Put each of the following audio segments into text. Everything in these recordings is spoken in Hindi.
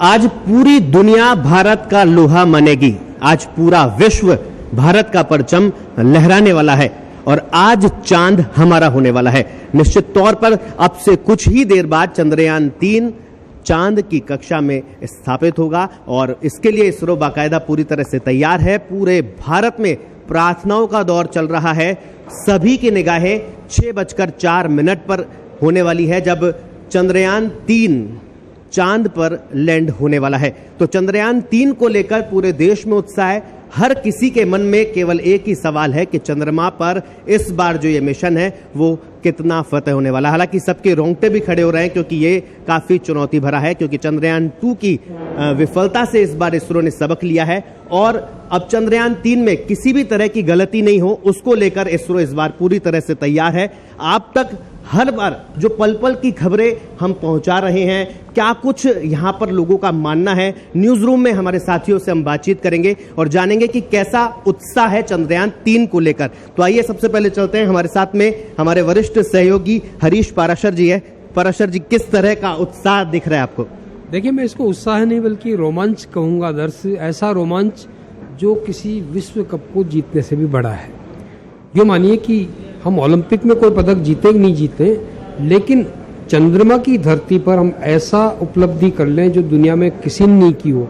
आज पूरी दुनिया भारत का लोहा मानेगी। आज पूरा विश्व भारत का परचम लहराने वाला है और आज चांद हमारा होने वाला है। निश्चित तौर पर अब से कुछ ही देर बाद चंद्रयान 3 चांद की कक्षा में स्थापित होगा और इसके लिए इसरो बाकायदा पूरी तरह से तैयार है। पूरे भारत में प्रार्थनाओं का दौर चल रहा है। सभी की निगाहें 6:04 पर होने वाली है जब चंद्रयान 3 चांद पर लैंड होने वाला है। तो चंद्रयान 3 को लेकर पूरे देश में उत्साह है। हर किसी के मन में केवल एक ही सवाल है कि चंद्रमा पर इस बार जो ये मिशन है वो कितना फतेह होने वाला। हालांकि सबके रोंगटे भी खड़े हो रहे हैं क्योंकि ये काफी चुनौती भरा है, क्योंकि चंद्रयान 2 की विफलता से इस बार इसरो ने सबक लिया है और अब चंद्रयान 3 में किसी भी तरह की गलती नहीं हो उसको लेकर इसरो इस बार पूरी तरह से तैयार है। आप तक हर बार जो पल पल की खबरें हम पहुंचा रहे हैं, क्या कुछ यहां पर लोगों का मानना है, न्यूज रूम में हमारे साथियों से हम बातचीत करेंगे और जानेंगे कि कैसा उत्साह है चंद्रयान 3 को लेकर। तो आइए सबसे पहले चलते हैं, हमारे साथ में हमारे वरिष्ठ सहयोगी हरीश पाराशर जी है। पाराशर जी, किस तरह का उत्साह दिख रहा है आपको? देखिए, मैं इसको उत्साह नहीं बल्कि रोमांच कहूंगा। दर्श ऐसा रोमांच जो किसी विश्व कप को जीतने से भी बड़ा है। ये मानिए कि हम ओलंपिक में कोई पदक जीते कि नहीं जीते, लेकिन चंद्रमा की धरती पर हम ऐसा उपलब्धि कर लें जो दुनिया में किसी ने नहीं की हो।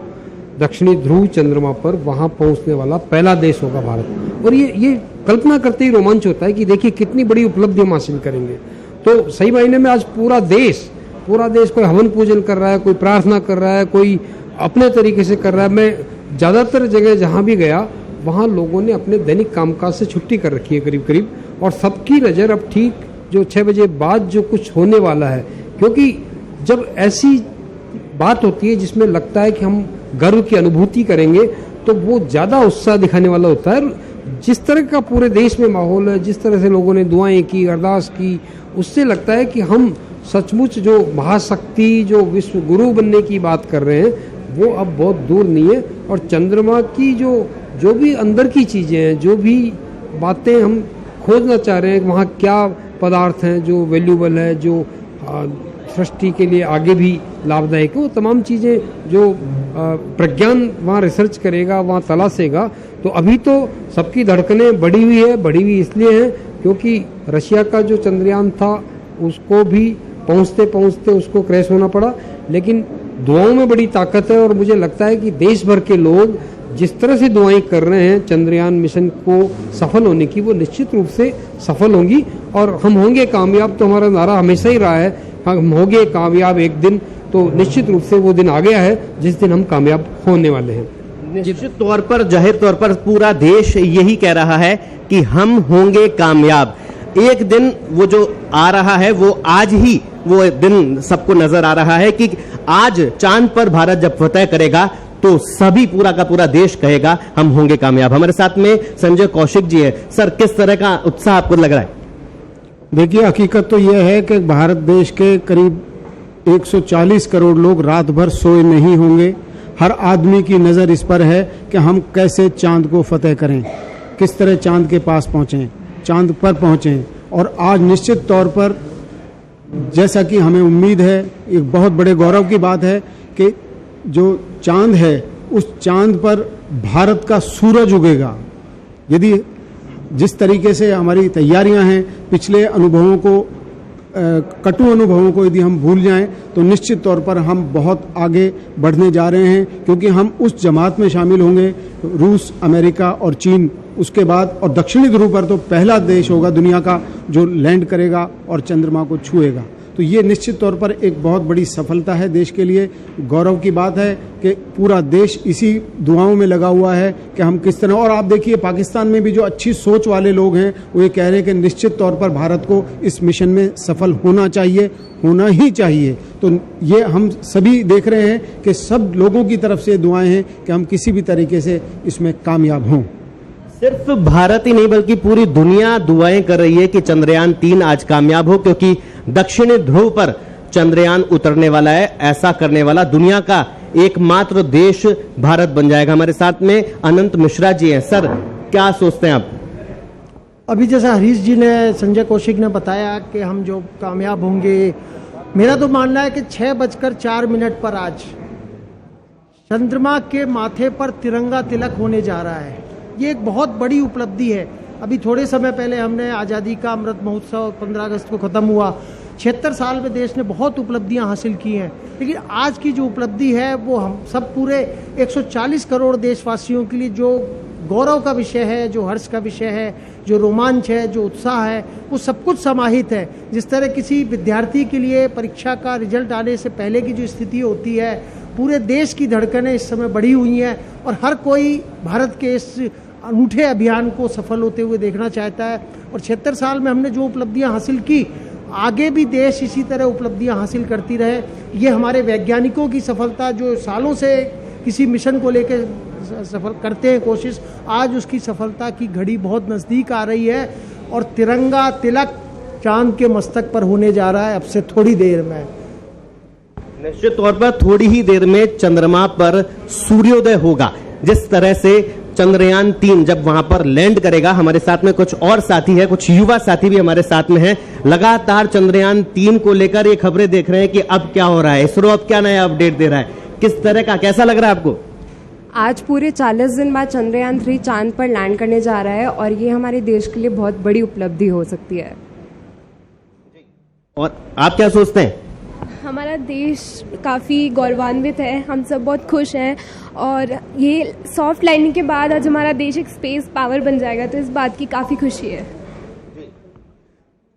दक्षिणी ध्रुव चंद्रमा पर वहां पहुंचने वाला पहला देश होगा भारत। और ये कल्पना करते ही रोमांच होता है कि देखिए कितनी बड़ी उपलब्धि हम हासिल करेंगे। तो सही मायने में आज पूरा देश कोई हवन पूजन कर रहा है, कोई प्रार्थना कर रहा है, कोई अपने तरीके से कर रहा है। मैं ज्यादातर जगह जहां भी गया वहां लोगों ने अपने दैनिक कामकाज से छुट्टी कर रखी है करीब करीब, और सबकी नजर अब ठीक जो 6 बजे बाद जो कुछ होने वाला है, क्योंकि जब ऐसी बात होती है जिसमें लगता है कि हम गर्व की अनुभूति करेंगे तो वो ज्यादा उत्साह दिखाने वाला होता है। जिस तरह का पूरे देश में माहौल है, जिस तरह से लोगों ने दुआएं की, अरदास की, उससे लगता है कि हम सचमुच जो महाशक्ति, जो विश्व गुरु बनने की बात कर रहे हैं वो अब बहुत दूर नहीं है। और चंद्रमा की जो भी अंदर की चीजें हैं, जो भी बातें हम खोजना चाह रहे हैं, वहाँ क्या पदार्थ हैं जो वैल्यूबल है, जो सृष्टि के लिए आगे भी लाभदायक है, वो तमाम चीज़ें जो प्रज्ञान वहाँ रिसर्च करेगा, वहाँ तलाशेगा। तो अभी तो सबकी धड़कनें बढ़ी हुई इसलिए है क्योंकि रशिया का जो चंद्रयान था उसको भी पहुँचते पहुँचते उसको क्रैश होना पड़ा। लेकिन दुआओं में बड़ी ताकत है और मुझे लगता है कि देश भर के लोग जिस तरह से दुआएं कर रहे हैं चंद्रयान मिशन को सफल होने की, वो निश्चित रूप से सफल होंगी और हम होंगे कामयाब। तो हमारा नारा हमेशा ही रहा है, हम होंगे कामयाब एक दिन। तो निश्चित रूप से वो दिन आ गया है जिस दिन हम कामयाब होने वाले हैं। निश्चित तौर पर, जाहिर तौर पर पूरा देश यही कह रहा है कि हम होंगे कामयाब। एक दिन वो जो आ रहा है वो आज ही वो दिन सबको नजर आ रहा है कि आज चांद पर भारत जब फतेह करेगा तो सभी पूरा का पूरा देश कहेगा हम होंगे कामयाब। हमारे साथ में संजय कौशिक जी है। सर, किस तरह का उत्साह आपको लग रहा है? देखिए, हकीकत तो यह है कि भारत देश के करीब 140 करोड़ लोग रात भर सोए नहीं होंगे। हर आदमी की नज़र इस पर है कि हम कैसे चांद को फतेह करें, किस तरह चांद के पास पहुंचें, चांद पर पहुंचें। और आज निश्चित तौर पर जैसा कि हमें उम्मीद है, एक बहुत बड़े गौरव की बात है कि जो चांद है उस चांद पर भारत का सूरज उगेगा। यदि जिस तरीके से हमारी तैयारियां हैं, पिछले अनुभवों को, कटु अनुभवों को यदि हम भूल जाएं तो निश्चित तौर पर हम बहुत आगे बढ़ने जा रहे हैं, क्योंकि हम उस जमात में शामिल होंगे रूस, अमेरिका और चीन। उसके बाद और दक्षिणी ध्रुव पर तो पहला देश होगा दुनिया का जो लैंड करेगा और चंद्रमा को छुएगा। तो ये निश्चित तौर पर एक बहुत बड़ी सफलता है देश के लिए। गौरव की बात है कि पूरा देश इसी दुआओं में लगा हुआ है कि हम किस तरह। और आप देखिए, पाकिस्तान में भी जो अच्छी सोच वाले लोग हैं वो ये कह रहे हैं कि निश्चित तौर पर भारत को इस मिशन में सफल होना चाहिए, होना ही चाहिए। तो ये हम सभी देख रहे हैं कि सब लोगों की तरफ से दुआएं हैं कि हम किसी भी तरीके से इसमें कामयाब हों। सिर्फ भारत ही नहीं बल्कि पूरी दुनिया दुआएं कर रही है कि चंद्रयान 3 आज कामयाब हो, क्योंकि दक्षिणी ध्रुव पर चंद्रयान उतरने वाला है। ऐसा करने वाला दुनिया का एकमात्र देश भारत बन जाएगा। हमारे साथ में अनंत मिश्रा जी हैं। सर, क्या सोचते हैं आप? अभी जैसा हरीश जी ने, संजय कौशिक ने बताया कि हम जो कामयाब होंगे, मेरा तो मानना है कि 6:04 पर आज चंद्रमा के माथे पर तिरंगा तिलक होने जा रहा है। ये एक बहुत बड़ी उपलब्धि है। अभी थोड़े समय पहले हमने आज़ादी का अमृत महोत्सव 15 अगस्त को ख़त्म हुआ। 76 साल में देश ने बहुत उपलब्धियां हासिल की हैं, लेकिन आज की जो उपलब्धि है वो हम सब पूरे 140 करोड़ देशवासियों के लिए जो गौरव का विषय है, जो हर्ष का विषय है, जो रोमांच है, जो उत्साह है, वो सब कुछ समाहित है। जिस तरह किसी विद्यार्थी के लिए परीक्षा का रिजल्ट आने से पहले की जो स्थिति होती है, पूरे देश की धड़कनें इस समय बढ़ी हुई हैं और हर कोई भारत के इस अनूठे अभियान को सफल होते हुए देखना चाहता है। और 76 साल में हमने जो उपलब्धियां हासिल की, आगे भी देश इसी तरह उपलब्धियां हासिल करती रहे। ये हमारे वैज्ञानिकों की सफलता, जो सालों से किसी मिशन को लेकर सफल करते हैं कोशिश, आज उसकी सफलता की घड़ी बहुत नज़दीक आ रही है और तिरंगा तिलक चांद के मस्तक पर होने जा रहा है अब से थोड़ी देर में। निश्चित तौर पर थोड़ी ही देर में चंद्रमा पर सूर्योदय होगा। जिस तरह से चंद्रयान 3 जब वहां पर लैंड करेगा, हमारे साथ में कुछ और साथी है, कुछ युवा साथी भी हमारे साथ में हैं। लगातार चंद्रयान 3 को लेकर ये खबरें देख रहे हैं कि अब क्या हो रहा है, इसरो अब क्या नया अपडेट दे रहा है, किस तरह का, कैसा लग रहा है आपको? आज पूरे 40 दिन बाद चंद्रयान 3 चांद पर लैंड करने जा रहा है और ये हमारे देश के लिए बहुत बड़ी उपलब्धि हो सकती है। और आप क्या सोचते हैं? हमारा देश काफ़ी गौरवान्वित है, हम सब बहुत खुश हैं और ये सॉफ्ट लैंडिंग के बाद आज हमारा देश एक स्पेस पावर बन जाएगा, तो इस बात की काफ़ी खुशी है।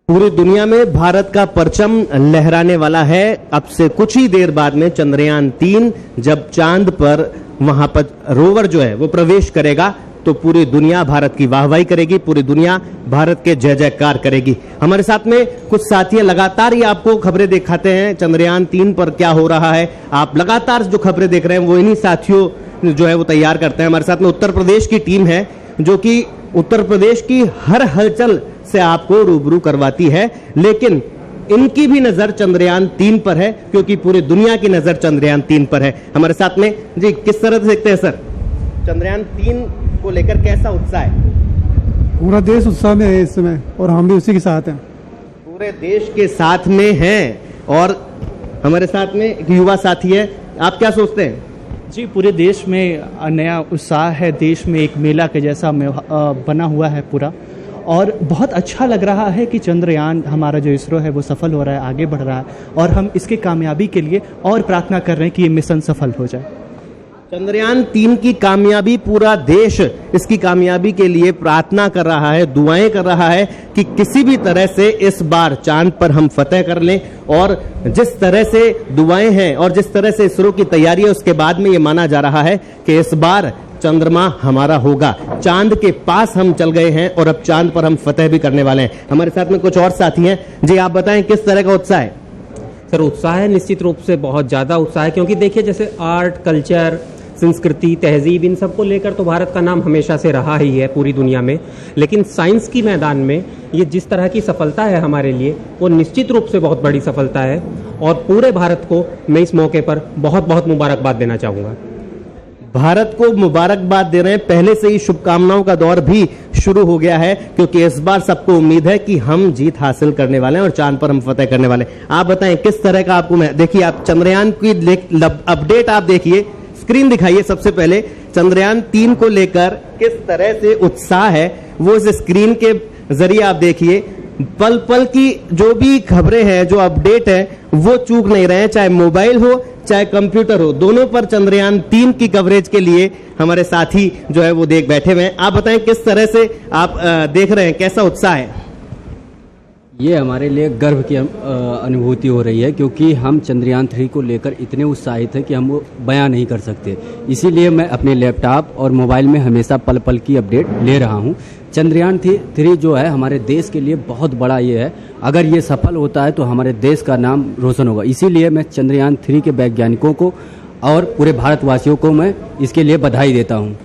पूरी दुनिया में भारत का परचम लहराने वाला है। अब से कुछ ही देर बाद में चंद्रयान 3 जब चांद पर वहां पर रोवर जो है वो प्रवेश करेगा तो पूरी दुनिया भारत की वाहवाही करेगी, पूरी दुनिया भारत के जय जयकार करेगी। हमारे साथ में कुछ साथी लगातार ये आपको खबरें दिखाते हैं चंद्रयान 3 पर क्या हो रहा है। आप लगातार जो खबरें देख रहे हैं वो इन्हीं साथियों जो है वो तैयार करते हैं। हमारे साथ में उत्तर प्रदेश की टीम है जो कि उत्तर प्रदेश की हर हलचल से आपको रूबरू करवाती है, लेकिन इनकी भी नजर चंद्रयान 3 पर है क्योंकि पूरी दुनिया की नजर चंद्रयान 3 पर है। हमारे साथ में जी किस तरह से देखते हैं सर, चंद्रयान 3 को लेकर कैसा उत्साह है? पूरा देश उत्साह में है इस समय और हम भी उसी के साथ हैं। पूरे देश के साथ में हैं और हमारे साथ में एक युवा साथी है, आप क्या सोचते हैं? जी, पूरे देश में नया उत्साह है, देश में एक मेला के जैसा बना हुआ है पूरा, और बहुत अच्छा लग रहा है कि चंद्रयान हमारा जो इसरो है वो सफल हो रहा है, आगे बढ़ रहा है और हम इसके कामयाबी के लिए और प्रार्थना कर रहे हैं कि ये मिशन सफल हो जाए। चंद्रयान 3 की कामयाबी, पूरा देश इसकी कामयाबी के लिए प्रार्थना कर रहा है, दुआएं कर रहा है कि किसी भी तरह से इस बार चांद पर हम फतेह कर लें। और जिस तरह से दुआएं हैं और जिस तरह से इसरो की तैयारी है उसके बाद में ये माना जा रहा है कि इस बार चंद्रमा हमारा होगा। चांद के पास हम चल गए हैं और अब चांद पर हम फतेह भी करने वाले हैं। हमारे साथ में कुछ और साथी हैं। जी आप बताएं किस तरह का उत्साह है? सर उत्साह है, निश्चित रूप से बहुत ज़्यादा उत्साह है, क्योंकि देखिए जैसे आर्ट, कल्चर, संस्कृति, तहजीब, इन सब को लेकर तो भारत का नाम हमेशा से रहा ही है पूरी दुनिया में, लेकिन साइंस की मैदान में ये जिस तरह की सफलता है हमारे लिए वो निश्चित रूप से बहुत बड़ी सफलता है और पूरे भारत को मैं इस मौके पर बहुत बहुत मुबारकबाद देना चाहूँगा। भारत को मुबारकबाद दे रहे हैं, पहले से ही शुभकामनाओं का दौर भी शुरू हो गया है क्योंकि इस बार सबको उम्मीद है कि हम जीत हासिल करने वाले हैं और चांद पर हम फतेह करने वाले हैं। आप बताएं किस तरह का आपको, मैं देखिए आप चंद्रयान की अपडेट आप देखिए, स्क्रीन दिखाइए सबसे पहले, चंद्रयान 3 को लेकर किस तरह से उत्साह है वो इस स्क्रीन के जरिए आप देखिए। पल पल की जो भी खबरें हैं, जो अपडेट है वो चूक नहीं रहे हैं, चाहे मोबाइल हो चाहे कंप्यूटर हो, दोनों पर चंद्रयान 3 की कवरेज के लिए हमारे साथी जो है वो देख बैठे हुए हैं। आप बताएं किस तरह से आप देख रहे हैं, कैसा उत्साह है? ये हमारे लिए गर्व की अनुभूति हो रही है क्योंकि हम चंद्रयान 3 को लेकर इतने उत्साहित हैं कि हम वो बयां नहीं कर सकते। इसीलिए मैं अपने लैपटॉप और मोबाइल में हमेशा पल पल की अपडेट ले रहा हूं। चंद्रयान 3 जो है हमारे देश के लिए बहुत बड़ा ये है, अगर ये सफल होता है तो हमारे देश का नाम रोशन होगा। इसीलिए मैं चंद्रयान 3 के वैज्ञानिकों को और पूरे भारतवासियों को मैं इसके लिए बधाई देता हूँ।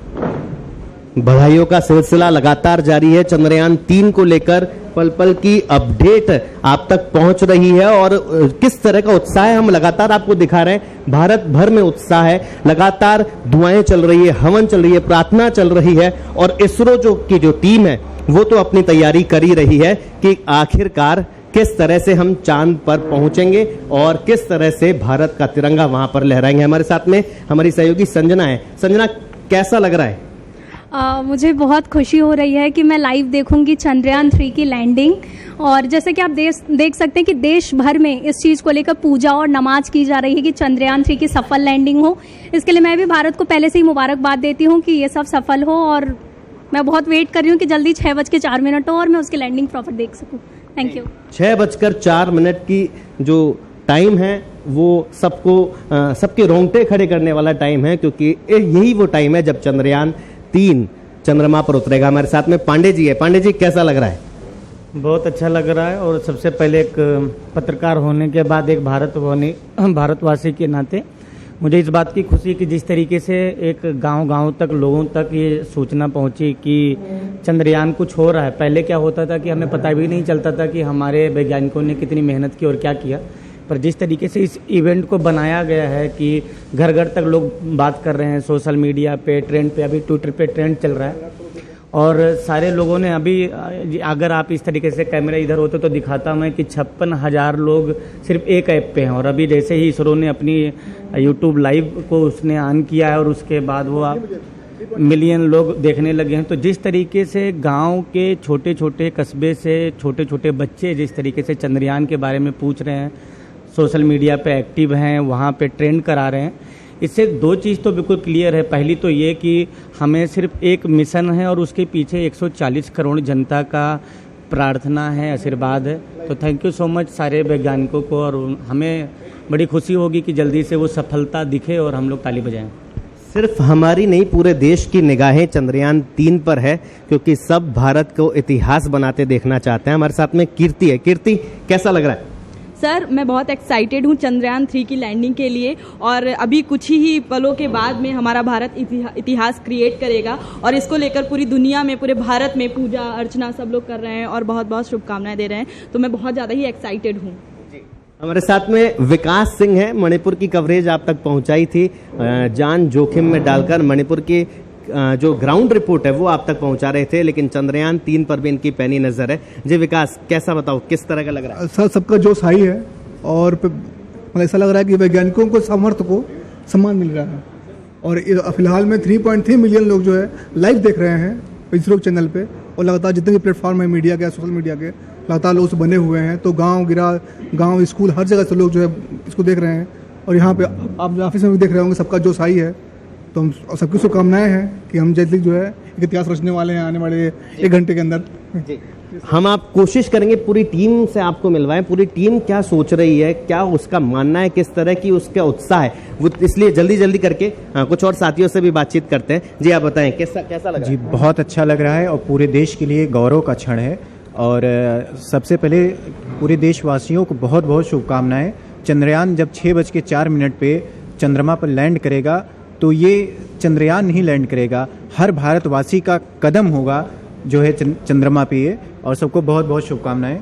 बधाइयों का सिलसिला लगातार जारी है। चंद्रयान 3 को लेकर पल पल की अपडेट आप तक पहुंच रही है और किस तरह का उत्साह है हम लगातार आपको दिखा रहे हैं। भारत भर में उत्साह है, लगातार दुआएं चल रही है, हवन चल रही है, प्रार्थना चल रही है और इसरो की जो टीम है वो तो अपनी तैयारी कर ही रही है कि आखिरकार किस तरह से हम चांद पर पहुंचेंगे और किस तरह से भारत का तिरंगा वहां पर लहराएंगे। हमारे साथ में हमारी सहयोगी संजना है। संजना, कैसा लग रहा है? मुझे बहुत खुशी हो रही है कि मैं लाइव देखूंगी चंद्रयान 3 की लैंडिंग। और जैसे कि आप देख सकते हैं कि देश भर में इस चीज़ को लेकर पूजा और नमाज की जा रही है कि चंद्रयान 3 की सफल लैंडिंग हो। इसके लिए मैं भी भारत को पहले से ही मुबारकबाद देती हूं कि ये सब सफल हो, और मैं बहुत वेट कर रही हूं कि जल्दी 6:04 हो और मैं उसकी लैंडिंग प्रॉपर देख सकूं। Thank you. 6:04 की जो टाइम है वो सबके रोंगटे खड़े करने वाला टाइम है, क्योंकि यही वो टाइम है जब चंद्रयान 3 चंद्रमा पर उतरेगा। हमारे साथ में पांडे जी है। पांडे जी, कैसा लग रहा है? बहुत अच्छा लग रहा है, और सबसे पहले एक पत्रकार होने के बाद एक भारतवासी के नाते मुझे इस बात की खुशी कि जिस तरीके से एक गांव-गांव तक लोगों तक ये सूचना पहुंची कि चंद्रयान कुछ हो रहा है। पहले क्या होता था कि हमें पता भी नहीं चलता था कि हमारे वैज्ञानिकों ने कितनी मेहनत की और क्या किया, पर जिस तरीके से इस इवेंट को बनाया गया है कि घर घर तक लोग बात कर रहे हैं, सोशल मीडिया पे, ट्रेंड पे, अभी ट्विटर पे ट्रेंड चल रहा है, और सारे लोगों ने अभी, अगर आप इस तरीके से कैमरा इधर होते तो दिखाता मैं कि 56,000 लोग सिर्फ एक ऐप पे हैं। और अभी जैसे ही इसरो ने अपनी यूट्यूब लाइव को उसने ऑन किया है और उसके बाद वो आप मिलियन लोग देखने लगे हैं। तो जिस तरीके से गांव के छोटे छोटे कस्बे से छोटे छोटे बच्चे जिस तरीके से चंद्रयान के बारे में पूछ रहे हैं, सोशल मीडिया पे एक्टिव हैं, वहाँ पे ट्रेंड करा रहे हैं, इससे दो चीज़ तो बिल्कुल क्लियर है। पहली तो ये कि हमें सिर्फ एक मिशन है और उसके पीछे 140 करोड़ जनता का प्रार्थना है, आशीर्वाद है। तो थैंक यू सो मच सारे वैज्ञानिकों को, और हमें बड़ी खुशी होगी कि जल्दी से वो सफलता दिखे और हम लोग ताली बजाएं। सिर्फ हमारी नहीं, पूरे देश की निगाहें चंद्रयान 3 पर है, क्योंकि सब भारत को इतिहास बनाते देखना चाहते हैं। हमारे साथ में कीर्ति है। कीर्ति, कैसा लग रहा है? सर, मैं बहुत एक्साइटेड हूँ चंद्रयान 3 की लैंडिंग के लिए, और अभी कुछ ही पलों के बाद में हमारा भारत इतिहास क्रिएट करेगा, और इसको लेकर पूरी दुनिया में, पूरे भारत में पूजा अर्चना सब लोग कर रहे हैं और बहुत बहुत शुभकामनाएं दे रहे हैं। तो मैं बहुत ज़्यादा ही एक्साइटेड हूँ। हमारे साथ में विकास सिंह है। मणिपुर की कवरेज आप तक पहुंचाई थी, जान जोखिम में डालकर मणिपुर की जो ग्राउंड रिपोर्ट है वो आप तक पहुंचा रहे थे, लेकिन चंद्रयान 3 पर भी इनकी पैनी नजर है। जी विकास, कैसा बताओ, किस तरह का लग रहा है? सर, सबका जोश हाई है, और ऐसा लग रहा है कि वैज्ञानिकों को, सामर्थ्य को सम्मान मिल रहा है। और फिलहाल में 3.3 मिलियन लोग जो है लाइव देख रहे हैं इसरो चैनल पे, और लगातार जितने भी प्लेटफॉर्म है मीडिया के, सोशल मीडिया के, लगातार लोग बने हुए हैं। तो गाँव स्कूल हर जगह से लोग जो है इसको देख रहे हैं, और यहाँ पे आप ऑफिस में भी देख रहे होंगे, सबका जोश हाई है। तो हम सबकी शुभकामनाएं हैं कि हम जल्दी जो है एक इतिहास रचने वाले हैं आने वाले 1 घंटे के अंदर। हम आप कोशिश करेंगे पूरी टीम से आपको मिलवाएं। पूरी टीम क्या सोच रही है, क्या उसका मानना है, किस तरह की उसका उत्साह है, वो इसलिए जल्दी करके कुछ और साथियों से भी बातचीत करते हैं। जी आप बताएं, कैसा लग रहा है? जी बहुत अच्छा लग रहा है, और पूरे देश के लिए गौरव का क्षण है। और सबसे पहले पूरे देशवासियों को बहुत बहुत शुभकामनाएं। चंद्रयान जब 6:04 पे चंद्रमा पर लैंड करेगा, तो ये चंद्रयान नहीं लैंड करेगा, हर भारतवासी का कदम होगा जो है चंद्रमा पे ये। और सबको बहुत बहुत शुभकामनाएं,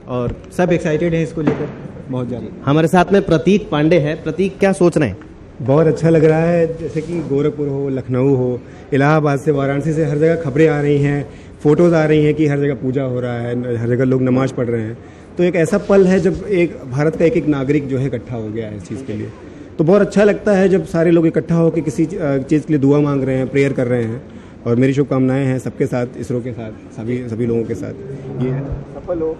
और सब एक्साइटेड हैं इसको लेकर बहुत ज़्यादा। हमारे साथ में प्रतीक पांडे है। प्रतीक, क्या सोच रहे हैं? बहुत अच्छा लग रहा है। जैसे कि गोरखपुर हो, लखनऊ हो, इलाहाबाद से, वाराणसी से हर जगह खबरें आ रही हैं, फोटोज आ रही हैं कि हर जगह पूजा हो रहा है, हर जगह लोग नमाज पढ़ रहे हैं। तो एक ऐसा पल है जब एक भारत का एक नागरिक जो है इकट्ठा हो गया है इस चीज़ के लिए। तो बहुत अच्छा लगता है जब सारे लोग इकट्ठा होकर किसी चीज़ के लिए दुआ मांग रहे हैं, प्रेयर कर रहे हैं। और मेरी शुभकामनाएं हैं सबके साथ, इसरो के साथ, सभी लोगों के साथ। ये सफल हो।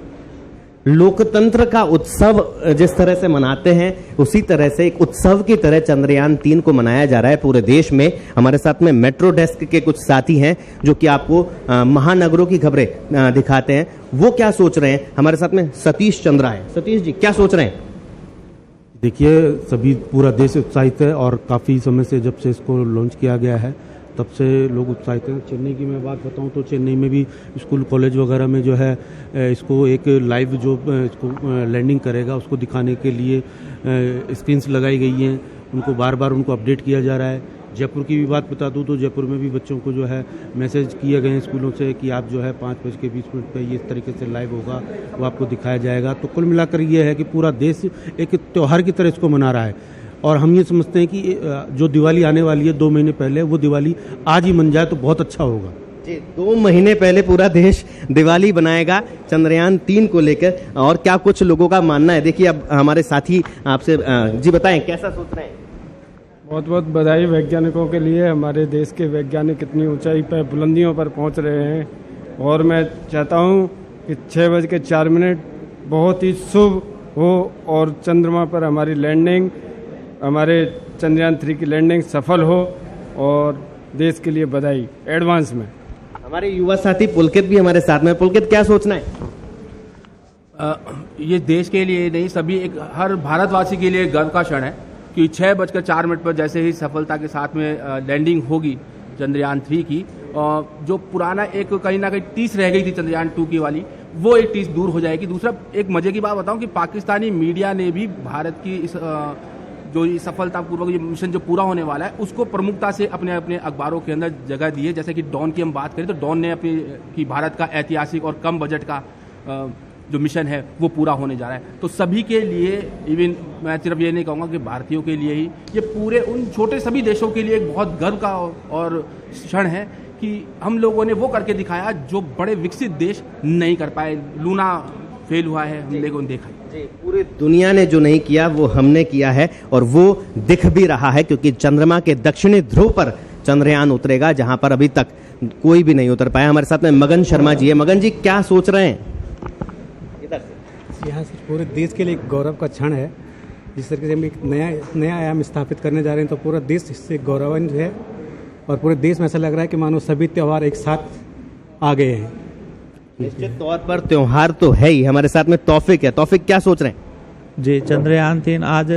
लोकतंत्र का उत्सव जिस तरह से मनाते हैं, उसी तरह से एक उत्सव की तरह चंद्रयान 3 को मनाया जा रहा है पूरे देश में। हमारे साथ में मेट्रो डेस्क के कुछ साथी हैं जो कि आपको महानगरों की खबरें दिखाते हैं। वो क्या सोच रहे हैं? हमारे साथ में सतीश चंद्रा है। सतीश जी, क्या सोच रहे हैं? देखिए, सभी पूरा देश उत्साहित है, और काफ़ी समय से जब से इसको लॉन्च किया गया है तब से लोग उत्साहित हैं। चेन्नई की मैं बात बताऊं तो चेन्नई में भी स्कूल कॉलेज वगैरह में जो है इसको एक लाइव जो इसको लैंडिंग करेगा उसको दिखाने के लिए स्क्रीन्स लगाई गई हैं, उनको बार बार उनको अपडेट किया जा रहा है। जयपुर की भी बात बता दूं तो जयपुर में भी बच्चों को जो है मैसेज किए गए हैं स्कूलों से कि आप जो है 5:20 पे ये इस तरीके से लाइव होगा, वो आपको दिखाया जाएगा। तो कुल मिलाकर ये है कि पूरा देश एक त्यौहार की तरह इसको मना रहा है, और हम ये समझते हैं कि जो दिवाली आने वाली है 2 महीने पहले, वो दिवाली आज ही मन जाए तो बहुत अच्छा होगा। जी, 2 महीने पहले पूरा देश दिवाली बनाएगा चंद्रयान 3 को लेकर, और क्या कुछ लोगों का मानना है, देखिए अब हमारे साथी आपसे जी बताएं कैसा सोच रहे हैं। बहुत बहुत बधाई वैज्ञानिकों के लिए। हमारे देश के वैज्ञानिक इतनी ऊंचाई पर, बुलंदियों पर पहुंच रहे हैं, और मैं चाहता हूं कि 6:04 बहुत ही शुभ हो और चंद्रमा पर हमारी लैंडिंग, हमारे चंद्रयान 3 की लैंडिंग सफल हो, और देश के लिए बधाई एडवांस में। हमारे युवा साथी पुलकित भी हमारे साथ में। पुलकित, क्या सोचना है? ये देश के लिए नहीं, सभी एक हर भारतवासी के लिए गर्व का क्षण है कि 6:04 पर जैसे ही सफलता के साथ में लैंडिंग होगी चंद्रयान 3 की, जो पुराना एक कहीं ना कहीं टीस रह गई थी चंद्रयान 2 की वाली, वो एक टीस दूर हो जाएगी। दूसरा एक मजे की बात बताऊं कि पाकिस्तानी मीडिया ने भी भारत की इस जो सफलतापूर्वक ये मिशन जो पूरा होने वाला है उसको प्रमुखता से अपने अपने अखबारों के अंदर जगह दी है। जैसे कि डॉन की हम बात करें तो डॉन ने अपनी कि भारत का ऐतिहासिक और कम बजट का जो मिशन है वो पूरा होने जा रहा है। तो सभी के लिए, इवन मैं सिर्फ ये नहीं कहूँगा कि भारतीयों के लिए ही, ये पूरे उन छोटे सभी देशों के लिए एक बहुत गर्व का और क्षण है कि हम लोगों ने वो करके दिखाया जो बड़े विकसित देश नहीं कर पाए। लूना फेल हुआ है, हम लोगों ने देखा। पूरी दुनिया ने जो नहीं किया वो हमने किया है, और वो दिख भी रहा है, क्योंकि चंद्रमा के दक्षिणी ध्रुव पर चंद्रयान उतरेगा जहां पर अभी तक कोई भी नहीं उतर पाया। हमारे साथ में मगन शर्मा जी है। मगन जी, क्या सोच रहे हैं? यहाँ से पूरे देश के लिए गौरव का क्षण है। जिस तरीके से हम एक नया आयाम स्थापित करने जा रहे हैं, तो पूरा देश इससे गौरवान्वित है, और पूरे देश में ऐसा लग रहा है कि मानो सभी त्यौहार एक साथ आ गए हैं। निश्चित तौर पर त्योहार तो है ही। हमारे साथ में तौफिक है। तौफिक, क्या सोच रहे हैं? जी, चंद्रयान 3 आज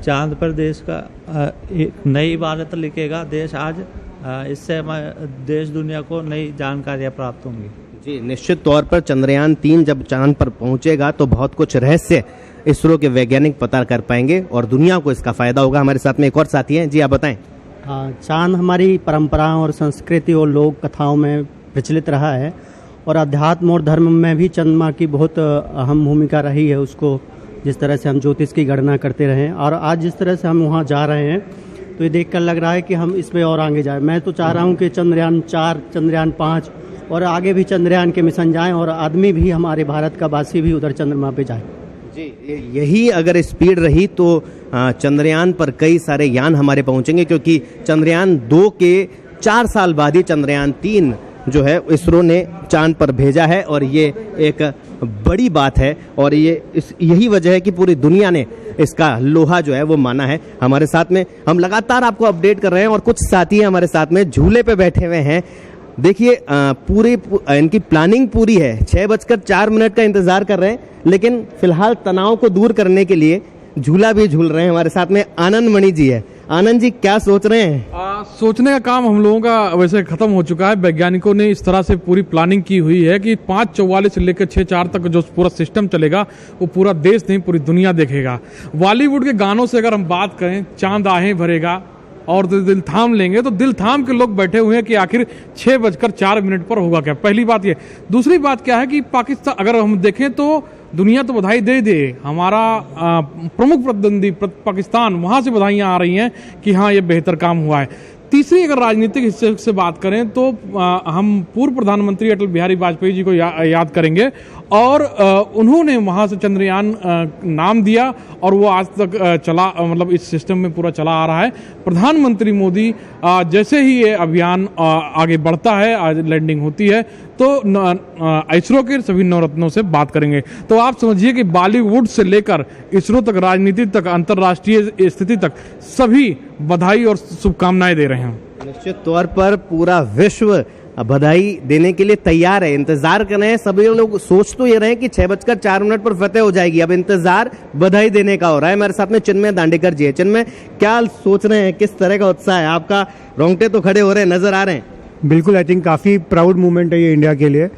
चांद पर देश का एक नई इबारत लिखेगा देश आज। इससे देश दुनिया को नई जानकारियां प्राप्त होंगी। जी, निश्चित तौर पर चंद्रयान 3 जब चांद पर पहुंचेगा तो बहुत कुछ रहस्य इसरो के वैज्ञानिक पता कर पाएंगे और दुनिया को इसका फायदा होगा। हमारे साथ में एक और साथी हैं। जी, आप बताएं। चांद हमारी परंपराओं और संस्कृति और लोक कथाओं में प्रचलित रहा है, और अध्यात्म और धर्म में भी चंद्रमा की बहुत अहम भूमिका रही है। उसको जिस तरह से हम ज्योतिष की गणना करते रहे, और आज जिस तरह से हम वहाँ जा रहे हैं, तो ये देखकर लग रहा है कि हम इसमें और आगे जाएं। मैं तो चाह रहा हूँ कि चंद्रयान 4, चंद्रयान 5 और आगे भी चंद्रयान के मिशन जाएं, और आदमी भी, हमारे भारत का वासी भी उधर चंद्रमा पे जाए। जी, यही अगर स्पीड रही तो चंद्रयान पर कई सारे यान हमारे पहुंचेंगे, क्योंकि चंद्रयान 2 के 4 साल बाद ही चंद्रयान 3 जो है इसरो ने चांद पर भेजा है, और ये एक बड़ी बात है, और यही वजह है कि पूरी दुनिया ने इसका लोहा जो है वो माना है। हमारे साथ में हम लगातार आपको अपडेट कर रहे हैं, और कुछ साथी हमारे साथ में झूले पे बैठे हुए हैं। देखिए, पूरी इनकी प्लानिंग पूरी है। 6:04 का इंतजार कर रहे हैं, लेकिन फिलहाल तनाव को दूर करने के लिए झूला भी झूल रहे हैं। हमारे साथ में आनंद मणि जी है। आनंद जी, क्या सोच रहे हैं? सोचने का काम हम लोगों का वैसे खत्म हो चुका है। वैज्ञानिकों ने इस तरह से पूरी प्लानिंग की हुई है कि 5:44 से लेकर 6:04 तक जो पूरा सिस्टम चलेगा वो पूरा देश नहीं, पूरी दुनिया देखेगा। बॉलीवुड के गानों से अगर हम बात करें, चांद आहें भरेगा और दिल थाम लेंगे, तो दिल थाम के लोग बैठे हुए हैं कि आखिर 6:04 पर होगा क्या। पहली बात ये। दूसरी बात क्या है कि पाकिस्तान, अगर हम देखें तो दुनिया तो बधाई दे दे, हमारा प्रमुख प्रतिद्वंदी पाकिस्तान, वहां से बधाइयां आ रही हैं कि हाँ, ये बेहतर काम हुआ है। तीसरी अगर राजनीतिक हिस्से से बात करें तो हम पूर्व प्रधानमंत्री अटल बिहारी वाजपेयी जी को याद करेंगे, और उन्होंने वहां से चंद्रयान नाम दिया, और वो आज तक चला, मतलब इस सिस्टम में पूरा चला आ रहा है। प्रधानमंत्री मोदी जैसे ही ये अभियान आगे बढ़ता है, आज लैंडिंग होती है, तो इसरो के सभी नवरत्नों से बात करेंगे। तो आप समझिए कि बॉलीवुड से लेकर इसरो तक, राजनीति तक, अंतर्राष्ट्रीय स्थिति तक सभी बधाई और शुभकामनाएं दे रहे हैं। निश्चित तौर पर पूरा विश्व बधाई देने के लिए तैयार है, इंतजार कर रहे हैं। सभी लोग सोच तो ये रहे हैं कि 6:04 पर फतेह हो जाएगी। अब इंतजार बधाई देने का हो रहा है। हमारे साथ में चिन्मय दांडेकर जी है। चिन्मय, क्या सोच रहे हैं? किस तरह का उत्साह है आपका? रोंगटे तो खड़े हो रहे हैं, नजर आ रहे हैं। बिल्कुल, आई थिंक काफ़ी प्राउड मोमेंट है ये इंडिया के लिए,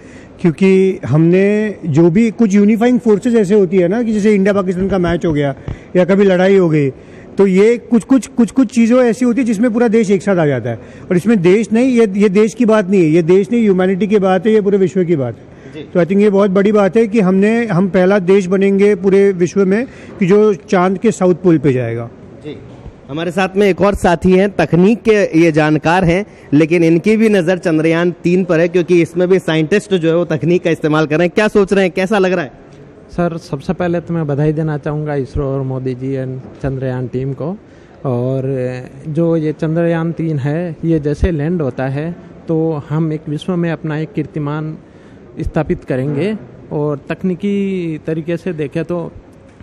क्योंकि हमने जो भी कुछ यूनिफाइंग फोर्सेज ऐसे होती है ना, कि जैसे इंडिया पाकिस्तान का मैच हो गया या कभी लड़ाई हो गई, तो ये कुछ चीज़ों ऐसी होती है जिसमें पूरा देश एक साथ आ जाता है। और इसमें देश नहीं, ये देश की बात नहीं है, ये देश नहीं, ह्यूमैनिटी की बात है, ये पूरे विश्व की बात है। तो आई थिंक ये बहुत बड़ी बात है कि हम पहला देश बनेंगे पूरे विश्व में कि जो चांद के साउथ पोल पे जाएगा। जी, हमारे साथ में एक और साथी हैं, तकनीक के ये जानकार हैं, लेकिन इनकी भी नज़र चंद्रयान 3 पर है, क्योंकि इसमें भी साइंटिस्ट जो है वो तकनीक का इस्तेमाल कर रहे हैं। क्या सोच रहे हैं, कैसा लग रहा है? सर, सबसे पहले तो मैं बधाई देना चाहूँगा इसरो और मोदी जी एंड चंद्रयान टीम को। और जो ये चंद्रयान 3 है, ये जैसे लैंड होता है तो हम एक विश्व में अपना एक कीर्तिमान स्थापित करेंगे। और तकनीकी तरीके से देखें तो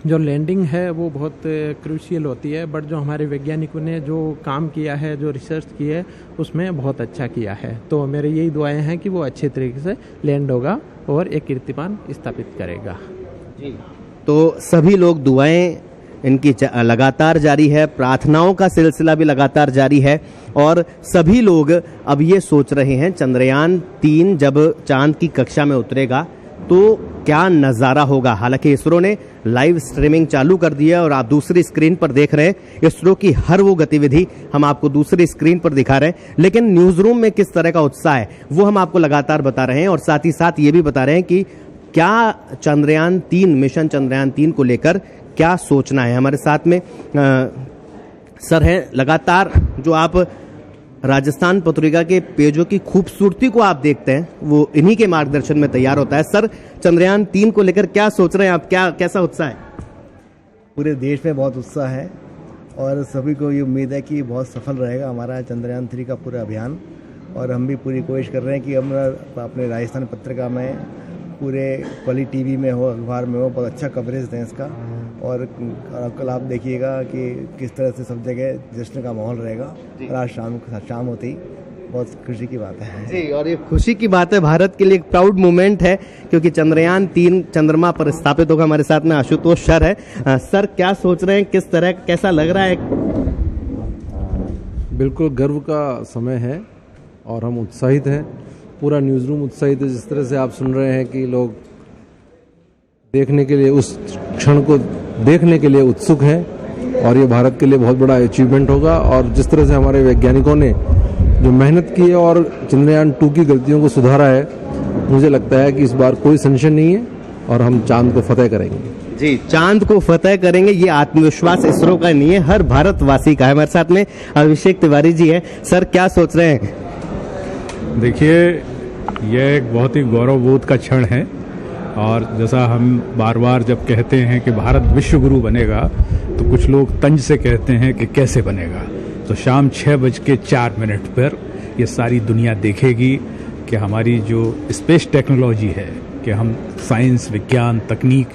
जो लैंडिंग है वो बहुत क्रूशियल होती है, बट जो हमारे वैज्ञानिकों ने जो काम किया है, जो रिसर्च की है, उसमें बहुत अच्छा किया है। तो मेरी यही दुआएं हैं कि वो अच्छे तरीके से लैंड होगा और एक कीर्तिमान स्थापित करेगा। जी, तो सभी लोग दुआएं इनकी लगातार जारी है, प्रार्थनाओं का सिलसिला भी लगातार जारी है, और सभी लोग अब ये सोच रहे हैं चंद्रयान 3 जब चांद की कक्षा में उतरेगा तो क्या नज़ारा होगा। हालांकि इसरो ने लाइव स्ट्रीमिंग चालू कर दी है और आप दूसरी स्क्रीन पर देख रहे हैं इसरो की हर वो गतिविधि हम आपको दूसरी स्क्रीन पर दिखा रहे हैं, लेकिन न्यूज़ रूम में किस तरह का उत्साह है वो हम आपको लगातार बता रहे हैं। और साथ ही साथ ये भी बता रहे हैं कि क्या चंद्रयान 3 मिशन चंद्रयान 3 को लेकर क्या सोचना है। हमारे साथ में सर हैं, लगातार जो आप राजस्थान पत्रिका के पेजों की खूबसूरती को आप देखते हैं वो इन्हीं के मार्गदर्शन में तैयार होता है। सर, चंद्रयान 3 को लेकर क्या सोच रहे हैं आप, क्या कैसा उत्साह है? पूरे देश में बहुत उत्साह है और सभी को ये उम्मीद है कि बहुत सफल रहेगा हमारा चंद्रयान 3 का पूरा अभियान। और हम भी पूरी कोशिश कर रहे हैं कि हम अपने राजस्थान पत्रिका में, पूरे कली टीवी में हो, अखबार में हो, बहुत अच्छा कवरेज दें इसका। और कल आप देखिएगा कि किस तरह से सब जगह जश्न का माहौल रहेगा। और आज शाम होती ही बहुत खुशी की बात है जी, और ये खुशी की बात है, भारत के लिए एक प्राउड मोमेंट है क्योंकि चंद्रयान 3 चंद्रमा पर स्थापित होगा। हमारे साथ में आशुतोष सर है। सर, क्या सोच रहे हैं, किस तरह, कैसा लग रहा है? बिल्कुल गर्व का समय है और हम उत्साहित हैं, पूरा न्यूज़ रूम उत्साहित है। जिस तरह से आप सुन रहे हैं कि लोग देखने के लिए, उस क्षण को देखने के लिए उत्सुक हैं और ये भारत के लिए बहुत बड़ा अचीवमेंट होगा। और जिस तरह से हमारे वैज्ञानिकों ने जो मेहनत की है और चंद्रयान 2 की गलतियों को सुधारा है, मुझे लगता है कि इस बार कोई संशय नहीं है और हम चांद को फतेह करेंगे। जी, चांद को फतेह करेंगे, ये आत्मविश्वास इसरो का नहीं है, हर भारतवासी का है। हमारे साथ में अभिषेक तिवारी जी है। सर, क्या सोच रहे हैं? देखिए, यह एक बहुत ही गौरवबोध का क्षण है और जैसा हम बार बार जब कहते हैं कि भारत विश्व गुरु बनेगा तो कुछ लोग तंज से कहते हैं कि कैसे बनेगा। तो शाम 6:04 पर ये सारी दुनिया देखेगी कि हमारी जो स्पेस टेक्नोलॉजी है, कि हम साइंस, विज्ञान, तकनीक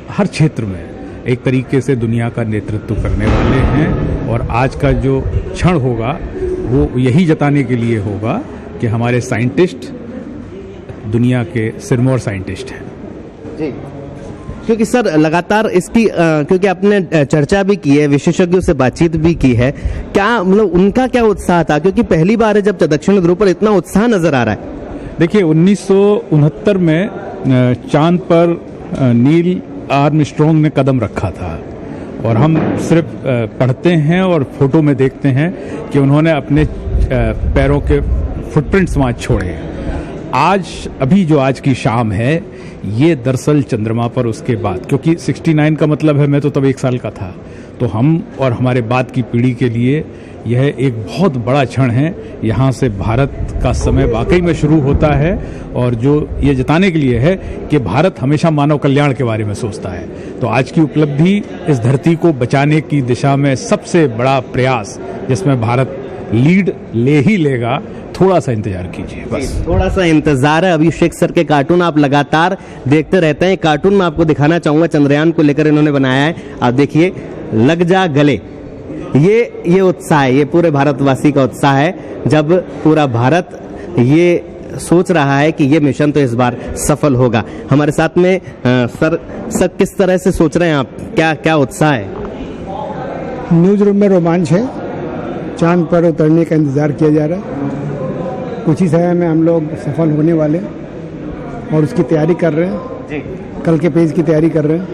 हर क्षेत्र में एक तरीके से दुनिया का नेतृत्व करने वाले हैं। और आज का जो क्षण होगा वो यही जताने के लिए होगा कि हमारे साइंटिस्ट दुनिया के सिरमौर साइंटिस्ट हैं। जी, क्योंकि सर लगातार इसकी क्योंकि आपने चर्चा भी की है, विशेषज्ञों से बातचीत भी की है, क्या मतलब उनका क्या उत्साह था? क्योंकि पहली बार है जब दक्षिण ध्रुव पर इतना उत्साह नजर आ रहा है। देखिए, 1969 में चांद पर नील आर्मस्ट्रॉन्ग ने कदम रखा था और हम सिर्फ पढ़ते हैं और फोटो में देखते हैं कि उन्होंने अपने पैरों के फुटप्रिंट्स वहाँ छोड़े। अभी जो आज की शाम है ये दरअसल चंद्रमा पर उसके बाद, क्योंकि 69 का मतलब है मैं तो तब 1 साल का था, तो हम और हमारे बाद की पीढ़ी के लिए यह एक बहुत बड़ा क्षण है। यहाँ से भारत का समय वाकई में शुरू होता है और जो ये जताने के लिए है कि भारत हमेशा मानव कल्याण के बारे में सोचता है। तो आज की उपलब्धि इस धरती को बचाने की दिशा में सबसे बड़ा प्रयास, जिसमें भारत लीड ले ही लेगा। थोड़ा सा इंतजार कीजिए, बस थोड़ा सा इंतजार है। अभिषेक सर के कार्टून आप लगातार देखते रहते हैं। कार्टून में आपको दिखाना चाहूंगा, चंद्रयान को लेकर इन्होंने बनाया है। आप देखिए, लग जा गले, ये उत्साह है, ये पूरे भारतवासी का उत्साह है जब पूरा भारत ये सोच रहा है कि ये मिशन तो इस बार सफल होगा। हमारे साथ में सर किस तरह से सोच रहे हैं आप, क्या उत्साह है? न्यूज रूम में रोमांच है, चांद पर उतरने का इंतजार किया जा रहा है। कुछ ही समय में हम लोग सफल होने वाले और उसकी तैयारी कर रहे हैं जी। कल के पेज की तैयारी कर रहे हैं।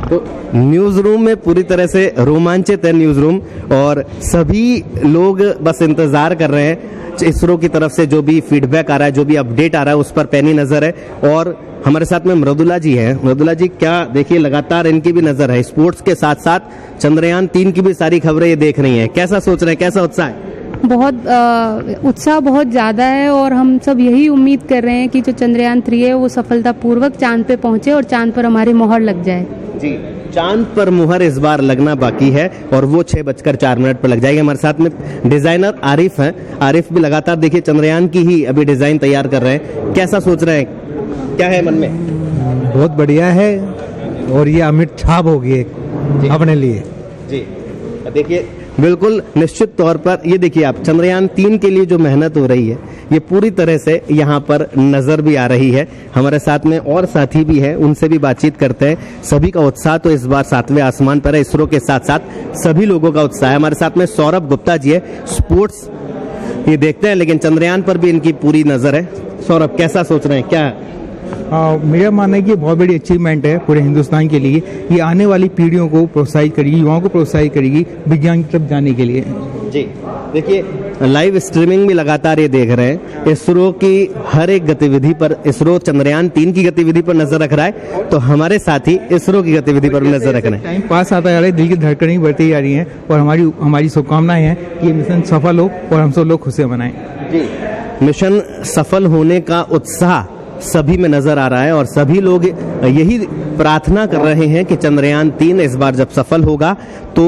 तो न्यूज रूम में पूरी तरह से रोमांचित है न्यूज रूम, और सभी लोग बस इंतजार कर रहे हैं इसरो की तरफ से जो भी फीडबैक आ रहा है, जो भी अपडेट आ रहा है, उस पर पैनी नजर है। और हमारे साथ में मृदुला जी है। मृदुला जी, क्या देखिए लगातार इनकी भी नजर है स्पोर्ट्स के साथ साथ चंद्रयान 3 की भी सारी खबरें ये देख रही हैं, कैसा सोच रहे हैं, कैसा उत्साह है? बहुत उत्साह बहुत ज़्यादा है, और हम सब यही उम्मीद कर रहे हैं कि जो चंद्रयान 3 है वो सफलतापूर्वक चांद पे पहुंचे और चांद पर हमारी मोहर लग जाए। जी, चांद पर मुहर इस बार लगना बाकी है और वो 6:04 पर लग जाएगी। हमारे साथ में डिजाइनर आरिफ हैं। आरिफ भी लगातार देखिए चंद्रयान की ही अभी डिजाइन तैयार कर रहे हैं, कैसा सोच रहे हैं, क्या है मन में? बहुत बढ़िया है, और ये अमिट छाप होगी एक अपने लिए। जी देखिए, बिल्कुल निश्चित तौर पर ये देखिए आप, चंद्रयान 3 के लिए जो मेहनत हो रही है ये पूरी तरह से यहाँ पर नजर भी आ रही है। हमारे साथ में और साथी भी हैं, उनसे भी बातचीत करते हैं। सभी का उत्साह तो इस बार 7वें आसमान पर है। इसरो के साथ साथ सभी लोगों का उत्साह है। हमारे साथ में सौरभ गुप्ता जी है, स्पोर्ट्स ये देखते हैं, लेकिन चंद्रयान पर भी इनकी पूरी नजर है। सौरभ, कैसा सोच रहे हैं, क्या मेरा मानना है कि बहुत बड़ी अचीवमेंट है पूरे हिंदुस्तान के लिए। ये आने वाली पीढ़ियों को प्रोत्साहित करेगी, युवाओं को प्रोत्साहित करेगी विज्ञान की तरफ जाने के लिए। जी देखिए, लाइव स्ट्रीमिंग भी लगातार ये देख रहे हैं इसरो की हर एक गतिविधि पर। इसरो चंद्रयान 3 की गतिविधि पर नजर रख रहा है, तो हमारे साथी इसरो की गतिविधि पर नजर रख रहे हैं। टाइम पास आता जा रहा है, दिल की धड़कनें बढ़ती जा रही हैं, और हमारी शुभकामनाएं हैं कि ये मिशन सफल हो और हम सब लोग खुशियां मनाएं। जी, मिशन सफल होने का उत्साह सभी में नजर आ रहा है, और सभी लोग यही प्रार्थना कर रहे हैं कि चंद्रयान 3 इस बार जब सफल होगा तो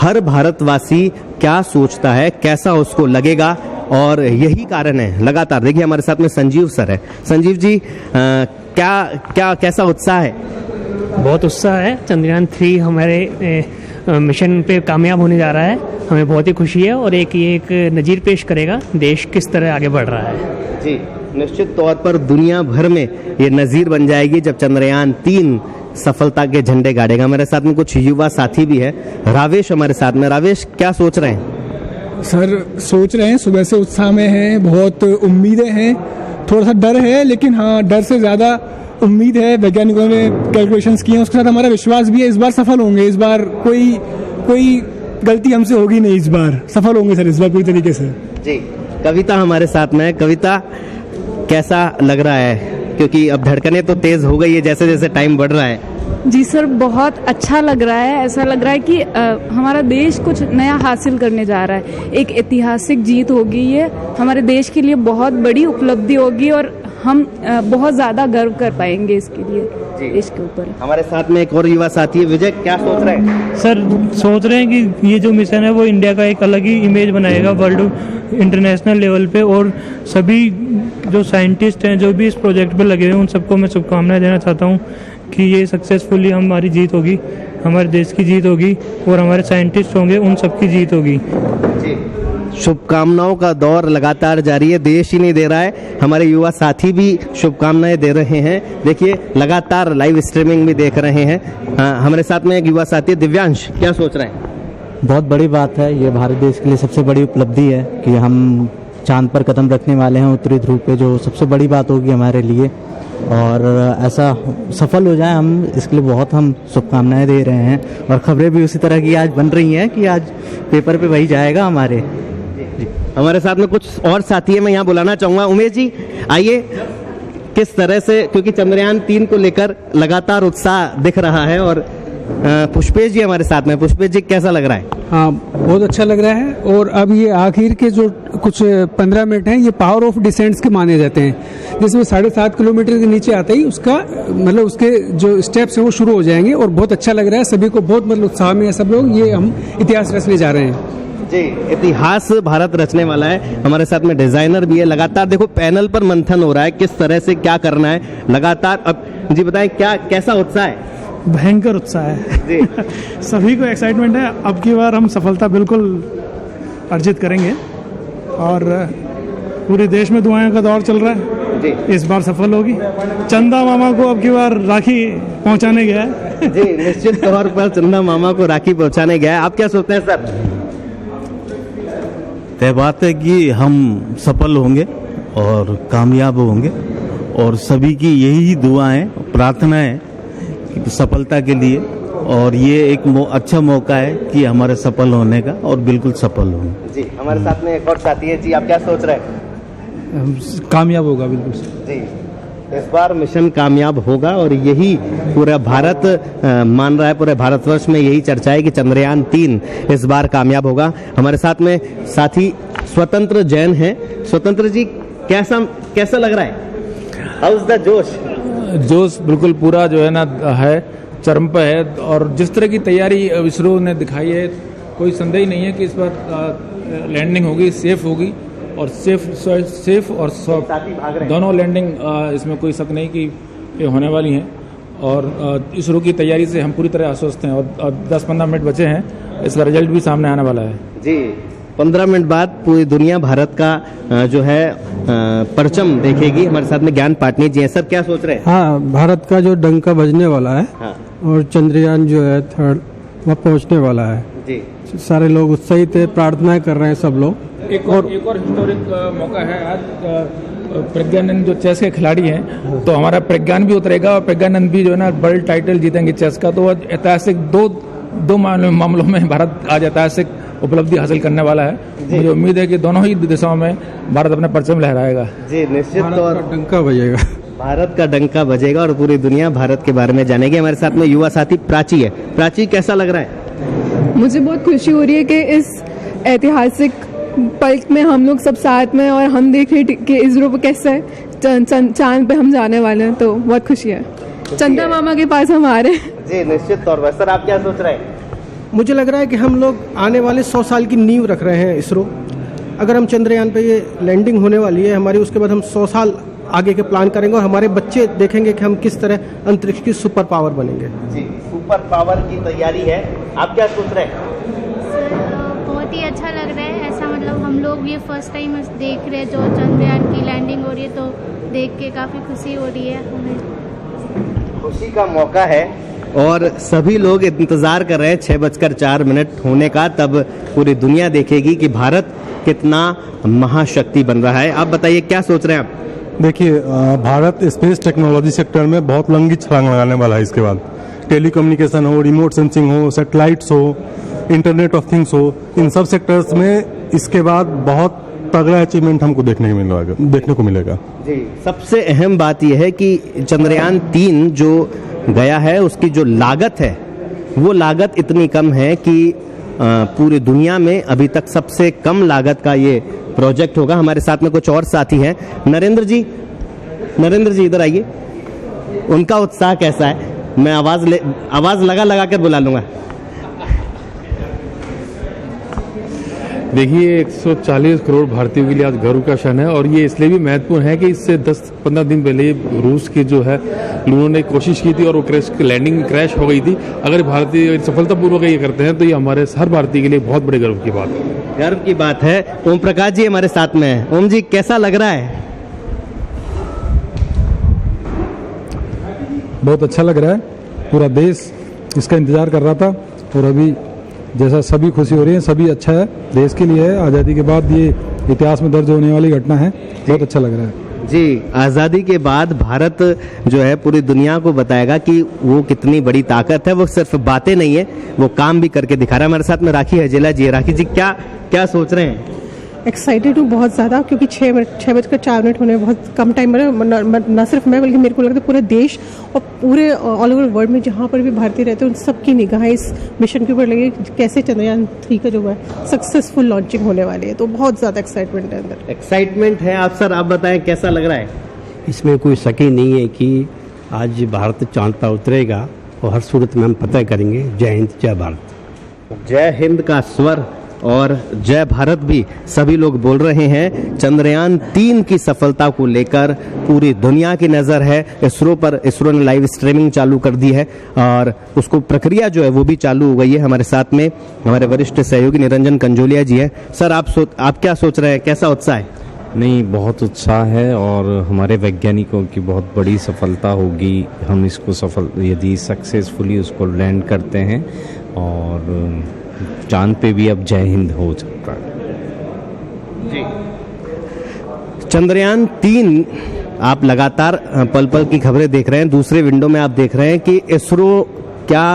हर भारतवासी क्या सोचता है, कैसा उसको लगेगा, और यही कारण है लगातार। देखिए हमारे साथ में संजीव सर है। संजीव जी, कैसा उत्साह है? बहुत उत्साह है। चंद्रयान 3 हमारे मिशन पे कामयाब होने जा रहा है, हमें बहुत ही खुशी है, और ये एक नज़ीर पेश करेगा देश किस तरह आगे बढ़ रहा है। जी, निश्चित तौर पर दुनिया भर में ये नज़ीर बन जाएगी जब चंद्रयान 3 सफलता के झंडे गाड़ेगा। हमारे साथ में कुछ युवा साथी भी है। रावेश हमारे साथ में। रावेश, क्या सोच रहे हैं? सर, सोच रहे हैं, सुबह से उत्साह में हैं, बहुत उम्मीदें हैं, थोड़ा सा डर है, लेकिन हाँ, डर से ज़्यादा उम्मीद है। वैज्ञानिकों ने कैलकुलेशंस किए हैं, उसके साथ हमारा विश्वास भी है। इस बार सफल होंगे, इस बार कोई गलती हमसे होगी नहीं, इस बार सफल होंगे सर, इस बार पूरी तरीके से। जी, कविता हमारे साथ में है। कविता, कैसा लग रहा है, क्योंकि अब धड़कनें तो तेज हो गई है जैसे जैसे टाइम बढ़ रहा है? जी सर, बहुत अच्छा लग रहा है। ऐसा लग रहा है कि हमारा देश कुछ नया हासिल करने जा रहा है। एक ऐतिहासिक जीत होगी, ये हमारे देश के लिए बहुत बड़ी उपलब्धि होगी, और हम बहुत ज़्यादा गर्व कर पाएंगे इसके लिए, देश के ऊपर। हमारे साथ में एक और युवा साथी है। विजय, क्या सोच रहे हैं? सर, सोच रहे हैं कि ये जो मिशन है वो इंडिया का एक अलग ही इमेज बनाएगा वर्ल्ड इंटरनेशनल लेवल पे, और सभी जो साइंटिस्ट हैं जो भी इस प्रोजेक्ट पे लगे हुए हैं उन सबको मैं शुभकामनाएं देना चाहता हूँ कि ये सक्सेसफुली हमारी जीत होगी, हमारे देश की जीत होगी, और हमारे साइंटिस्ट होंगे उन सबकी जीत होगी। शुभकामनाओं का दौर लगातार जारी है, देश ही नहीं दे रहा है, हमारे युवा साथी भी शुभकामनाएं दे रहे हैं। देखिए लगातार लाइव स्ट्रीमिंग भी देख रहे हैं। हमारे साथ में एक युवा साथी दिव्यांश, क्या सोच रहे हैं? बहुत बड़ी बात है, ये भारत देश के लिए सबसे बड़ी उपलब्धि है कि हम चांद पर कदम रखने वाले हैं, उत्तरी ध्रुव पे, जो सबसे बड़ी बात होगी हमारे लिए, और ऐसा सफल हो जाए हम इसके लिए बहुत हम शुभकामनाएं दे रहे हैं। और खबरें भी उसी तरह की आज बन रही हैं कि आज पेपर पे वही जाएगा हमारे। हमारे साथ में कुछ और साथी है, मैं यहाँ बुलाना चाहूंगा। उमेश जी, आइए, किस तरह से, क्योंकि चंद्रयान 3 को लेकर लगातार उत्साह दिख रहा है, और पुष्पेश जी हमारे साथ में। पुष्पेश जी, कैसा लग रहा है? हाँ, बहुत अच्छा लग रहा है। और अब ये आखिर के जो कुछ 15 मिनट हैं, ये पावर ऑफ डिसेंट्स के माने जाते हैं, जिसमें 7.5 किलोमीटर के नीचे आते ही उसका मतलब उसके जो स्टेप्स हैं वो शुरू हो जाएंगे, और बहुत अच्छा लग रहा है। सभी को बहुत मतलब उत्साह में है सब लोग, ये हम इतिहास रचने जा रहे हैं। जी, इतिहास भारत रचने वाला है। हमारे साथ में डिजाइनर भी है। लगातार देखो पैनल पर मंथन हो रहा है किस तरह से क्या करना है लगातार। अब जी बताएं, कैसा उत्साह है? भयंकर उत्साह है सभी को एक्साइटमेंट है। अब की बार हम सफलता बिल्कुल अर्जित करेंगे, और पूरे देश में दुआओं का दौर चल रहा है जी। इस बार सफल होगी। चंदा मामा को अब की बार राखी पहुंचाने गया है जी, निश्चित तौर पर चंदा मामा को राखी पहुंचाने गया है। आप क्या सोचते हैं सर? तय बात है कि हम सफल होंगे और कामयाब होंगे, और सभी की यही दुआएं प्रार्थनाएं कि सफलता के लिए, और ये एक अच्छा मौका है कि हमारे सफल होने का, और बिल्कुल सफल होंगे। जी, हमारे साथ में एक और साथी है। जी, आप क्या सोच रहे हैं? कामयाब होगा बिल्कुल जी, इस बार मिशन कामयाब होगा और यही पूरा भारत मान रहा है, पूरे भारतवर्ष में यही चर्चा है कि चंद्रयान 3 इस बार कामयाब होगा। हमारे साथ में साथी स्वतंत्र जैन हैं। स्वतंत्र जी, कैसा लग रहा है? हाउ इज द जोश बिल्कुल पूरा जो है ना है, चरम पर है। और जिस तरह की तैयारी इसरो ने दिखाई है, कोई संदेह नहीं है कि इस बार लैंडिंग होगी, सेफ होगी, और सेफ और दोनों लैंडिंग, इसमें कोई शक नहीं कि ये होने वाली हैं। और इसरो की तैयारी से हम पूरी तरह आश्वस्त हैं। और 10-15 मिनट बचे हैं, इसका रिजल्ट भी सामने आने वाला है। जी, 15 मिनट बाद पूरी दुनिया भारत का जो है परचम देखेगी। हमारे साथ में ज्ञान पाटनी जी हैं। सर, क्या सोच रहे हैं? हाँ, भारत का जो डंका बजने वाला है। हाँ। और चंद्रयान जो है 3 वह पहुंचने वाला है। जी, सारे लोग उत्साहित है, प्रार्थनाएं कर रहे हैं सब लोग। एक और हिस्टोरिक मौका है आज। प्रज्ञानंद जो चेस के खिलाड़ी हैं, तो हमारा प्रज्ञान भी उतरेगा और प्रज्ञानंद भी जो है ना वर्ल्ड टाइटल जीतेंगे चेस का। तो ऐतिहासिक दो मामलों में भारत आज ऐतिहासिक उपलब्धि हासिल करने वाला है। मुझे उम्मीद है कि दोनों ही दिशाओं में भारत अपने परचम लहराएगा। जी, निश्चित तौर पर डंका बजेगा, भारत का डंका बजेगा और पूरी दुनिया भारत के बारे में जानेगी। हमारे साथ में युवा साथी प्राची है। प्राची, कैसा लग रहा है? मुझे बहुत खुशी हो रही है कि इस ऐतिहासिक पल में हम लोग सब साथ में, और हम देख रहे कि इसरो पे कैसे चांद पे हम जाने वाले हैं, तो बहुत खुशी है। चंद्रा मामा के पास हम आ रहे हैं। जी, निश्चित तौर पर। सर, आप क्या सोच रहे हैं? मुझे लग रहा है कि हम लोग आने वाले 100 साल की नींव रख रहे हैं इसरो। अगर हम चंद्रयान पे ये लैंडिंग होने वाली है हमारी, उसके बाद हम 100 साल आगे के प्लान करेंगे और हमारे बच्चे देखेंगे कि हम किस तरह अंतरिक्ष की सुपर पावर बनेंगे। जी, सुपर पावर की तैयारी है। आप क्या सोच रहे हैं? बहुत ही अच्छा लग रहा है। ऐसा मतलब हम लोग ये फर्स्ट टाइम देख रहे हैं जो चंद्रयान की लैंडिंग हो रही है, तो देख के काफ़ी खुशी हो रही है हमें। खुशी का मौका है और सभी लोग इंतजार कर रहे हैं 6:04 होने का, तब पूरी दुनिया देखेगी कि भारत कितना महाशक्ति बन रहा है। आप बताइए, क्या सोच रहे हैं आप? देखिए, भारत स्पेस टेक्नोलॉजी सेक्टर में बहुत लंबी छलांग लगाने वाला है। इसके बाद टेलीकम्युनिकेशन हो, रिमोट सेंसिंग हो, सैटेलाइट्स हो, इंटरनेट ऑफ थिंग्स हो, इन सब सेक्टर्स में इसके बाद बहुत तगड़ा अचीवमेंट हमको देखने को मिलेगा। जी, सबसे अहम बात यह है कि चंद्रयान 3 जो गया है, उसकी जो लागत है, वो लागत इतनी कम है कि पूरी दुनिया में अभी तक सबसे कम लागत का ये प्रोजेक्ट होगा। हमारे साथ में कुछ और साथी हैं। नरेंद्र जी इधर आइए। उनका उत्साह कैसा है? मैं आवाज लगा कर बुला लूंगा। देखिए, 140 करोड़ भारतीयों के लिए आज गर्व का क्षण है, और ये इसलिए भी महत्वपूर्ण है कि इससे 10-15 दिन पहले रूस के जो है लोगों ने कोशिश की थी और वो लैंडिंग क्रैश हो गई थी। अगर भारतीय सफलतापूर्वक ये करते हैं तो ये हमारे हर भारतीय के लिए बहुत बड़े गर्व की बात है। गर्व की बात है। ओम प्रकाश जी हमारे साथ में है। ओम जी, कैसा लग रहा है? बहुत अच्छा लग रहा है। पूरा देश इसका इंतजार कर रहा था, और अभी जैसा सभी खुशी हो रही है, सभी अच्छा है, देश के लिए है। आज़ादी के बाद ये इतिहास में दर्ज होने वाली घटना है। बहुत अच्छा लग रहा है। जी, आज़ादी के बाद भारत जो है पूरी दुनिया को बताएगा कि वो कितनी बड़ी ताकत है। वो सिर्फ बातें नहीं है, वो काम भी करके दिखा रहा है। हमारे साथ में राखी हजेला जी है। राखी जी, क्या सोच रहे हैं? एक्साइटेड हूँ बहुत ज़्यादा, क्योंकि 6:04 होने में बहुत कम टाइम बना। न सिर्फ मैं, बल्कि मेरे को लगता है पूरे देश और पूरे ऑल ओवर वर्ल्ड में जहाँ पर भी भारतीय रहते हैं उन सबकी निगाहें इस मिशन के ऊपर लगी, कैसे चंद्रयान 3 का जो है सक्सेसफुल लॉन्चिंग होने वाली है। तो बहुत ज़्यादा एक्साइटमेंट है अंदर। एक्साइटमेंट है। आप सर, आप बताएं, कैसा लग रहा है? इसमें कोई शक ही नहीं है कि आज भारत चांद पर उतरेगा, और हर सूरत में हम पता करेंगे। जय हिंद, जय भारत। जय हिंद का स्वर और जय भारत भी सभी लोग बोल रहे हैं। चंद्रयान 3 की सफलता को लेकर पूरी दुनिया की नजर है इसरो पर। इसरो ने लाइव स्ट्रीमिंग चालू कर दी है और उसको प्रक्रिया जो है वो भी चालू हो गई है। हमारे साथ में हमारे वरिष्ठ सहयोगी निरंजन कंजोलिया जी हैं। सर, आप क्या सोच रहे हैं? कैसा उत्साह है? नहीं, बहुत उत्साह है, और हमारे वैज्ञानिकों की बहुत बड़ी सफलता होगी। हम इसको यदि सक्सेसफुली उसको लैंड करते हैं, और चांद पे भी अब जय हिंद हो सकता है। जी, चंद्रयान 3 आप लगातार पल पल की खबरें देख रहे हैं। दूसरे विंडो में आप देख रहे हैं कि इसरो क्या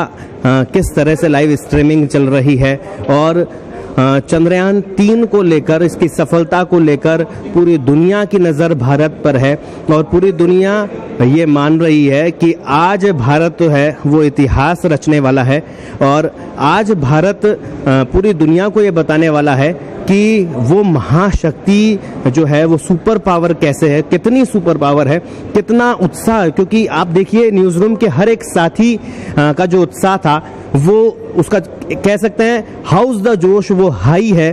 किस तरह से लाइव स्ट्रीमिंग चल रही है और चंद्रयान 3 को लेकर, इसकी सफलता को लेकर पूरी दुनिया की नज़र भारत पर है और पूरी दुनिया ये मान रही है कि आज भारत तो है वो इतिहास रचने वाला है और आज भारत पूरी दुनिया को ये बताने वाला है कि वो महाशक्ति जो है वो सुपर पावर कैसे है, कितनी सुपर पावर है, कितना उत्साह। क्योंकि आप देखिए न्यूज़ रूम के हर एक साथी का जो उत्साह था वो उसका कह सकते हैं हाउस द जोश वो हाई है,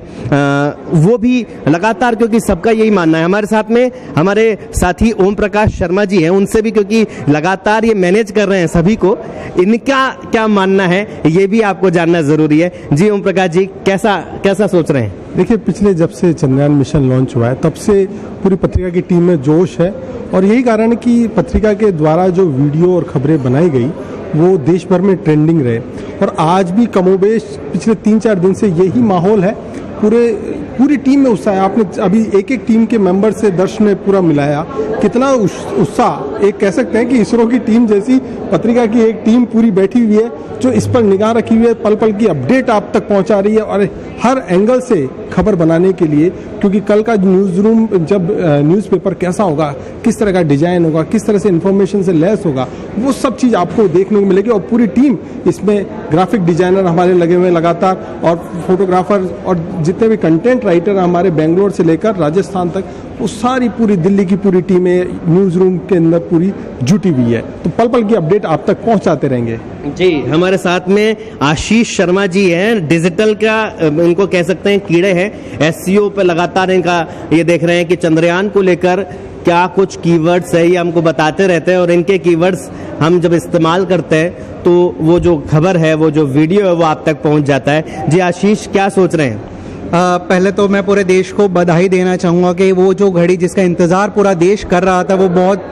वो भी लगातार, क्योंकि सबका यही मानना है। हमारे साथ में हमारे साथी ओम प्रकाश शर्मा जी हैं, उनसे भी क्योंकि लगातार ये मैनेज कर रहे हैं सभी को, इनका क्या मानना है ये भी आपको जानना जरूरी है। जी ओम प्रकाश जी, कैसा सोच रहे हैं? देखिए, पिछले जब से चंद्रयान मिशन लॉन्च हुआ है तब से पूरी पत्रिका की टीम में जोश है और यही कारण है कि पत्रिका के द्वारा जो वीडियो और खबरें बनाई गई वो देश भर में ट्रेंडिंग रहे और आज भी कमोबेश पिछले 3-4 दिन से यही माहौल है। पूरी टीम में उत्साह है। आपने अभी एक टीम के मेंबर से दर्शन ने पूरा मिलाया, कितना उत्साह। एक कह सकते हैं कि इसरो की टीम जैसी पत्रिका की एक टीम पूरी बैठी हुई है जो इस पर निगाह रखी हुई है, पल पल की अपडेट आप तक पहुंचा रही है और हर एंगल से खबर बनाने के लिए, क्योंकि कल का न्यूज़ रूम जब न्यूज़पेपर कैसा होगा, किस तरह का डिजाइन होगा, किस तरह से इंफॉर्मेशन से लैस होगा, वो सब चीज़ आपको देखने को मिलेगी। और पूरी टीम इसमें ग्राफिक डिजाइनर हमारे लगे हुए लगातार और फोटोग्राफर और जितने भी कंटेंट राइटर हमारे बेंगलोर से लेकर राजस्थान तक, वो सारी पूरी दिल्ली की पूरी टीमें न्यूज़ रूम के अंदर पूरी जुटी हुई है। तो पल पल की अपडेट आप तक पहुंचाते रहेंगे। जी, हमारे साथ में आशीष शर्मा जी हैं, डिजिटल का इनको कह सकते हैं कीड़े हैं, एसईओ पे लगातार इनका ये देख रहे हैं कि चंद्रयान को लेकर क्या कुछ कीवर्ड्स है, ये हमको बताते रहते हैं और इनके कीवर्ड्स हम जब इस्तेमाल करते हैं तो वो जो खबर है, वो जो वीडियो है वो आप तक पहुंच जाता है। जी आशीष, क्या सोच रहे हैं? पहले तो मैं पूरे देश को बधाई देना चाहूँगा कि वो जो घड़ी जिसका इंतज़ार पूरा देश कर रहा था वो बहुत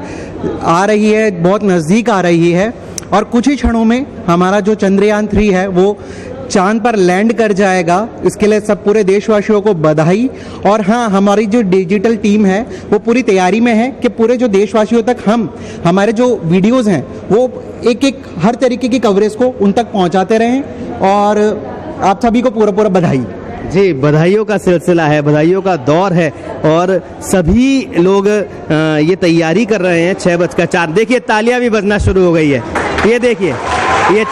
आ रही है, बहुत नज़दीक आ रही है और कुछ ही क्षणों में हमारा जो चंद्रयान 3 है वो चांद पर लैंड कर जाएगा। इसके लिए सब पूरे देशवासियों को बधाई। और हाँ, हमारी जो डिजिटल टीम है वो पूरी तैयारी में है कि पूरे जो देशवासियों तक हमारे जो वीडियोज़ हैं वो एक हर तरीके की कवरेज को उन तक पहुँचाते रहें और आप सभी को पूरा बधाई। जी, बधाइयों का सिलसिला है, बधाइयों का दौर है और सभी लोग ये तैयारी कर रहे हैं। 6:04, देखिए तालियां भी बजना शुरू हो गई है। ये देखिए, ये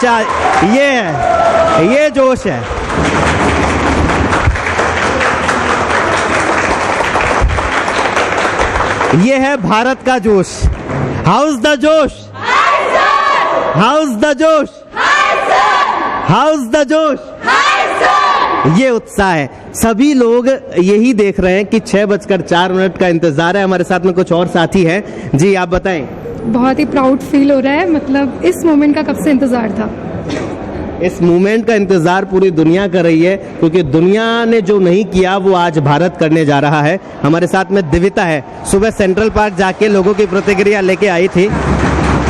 जोश है। ये है भारत का जोश। हाउस द जोश, हाउस द जोश, हाउस द जोश, ये उत्साह है। सभी लोग यही देख रहे हैं कि 6:04 का इंतजार है। हमारे साथ में कुछ और साथी हैं। जी आप बताएं। बहुत ही प्राउड फील हो रहा है, मतलब इस मोमेंट का कब से इंतजार था। इस मोमेंट का इंतजार पूरी दुनिया कर रही है क्योंकि दुनिया ने जो नहीं किया वो आज भारत करने जा रहा है। हमारे साथ में दिविता है, सुबह सेंट्रल पार्क जाके लोगों की प्रतिक्रिया लेके आई थी,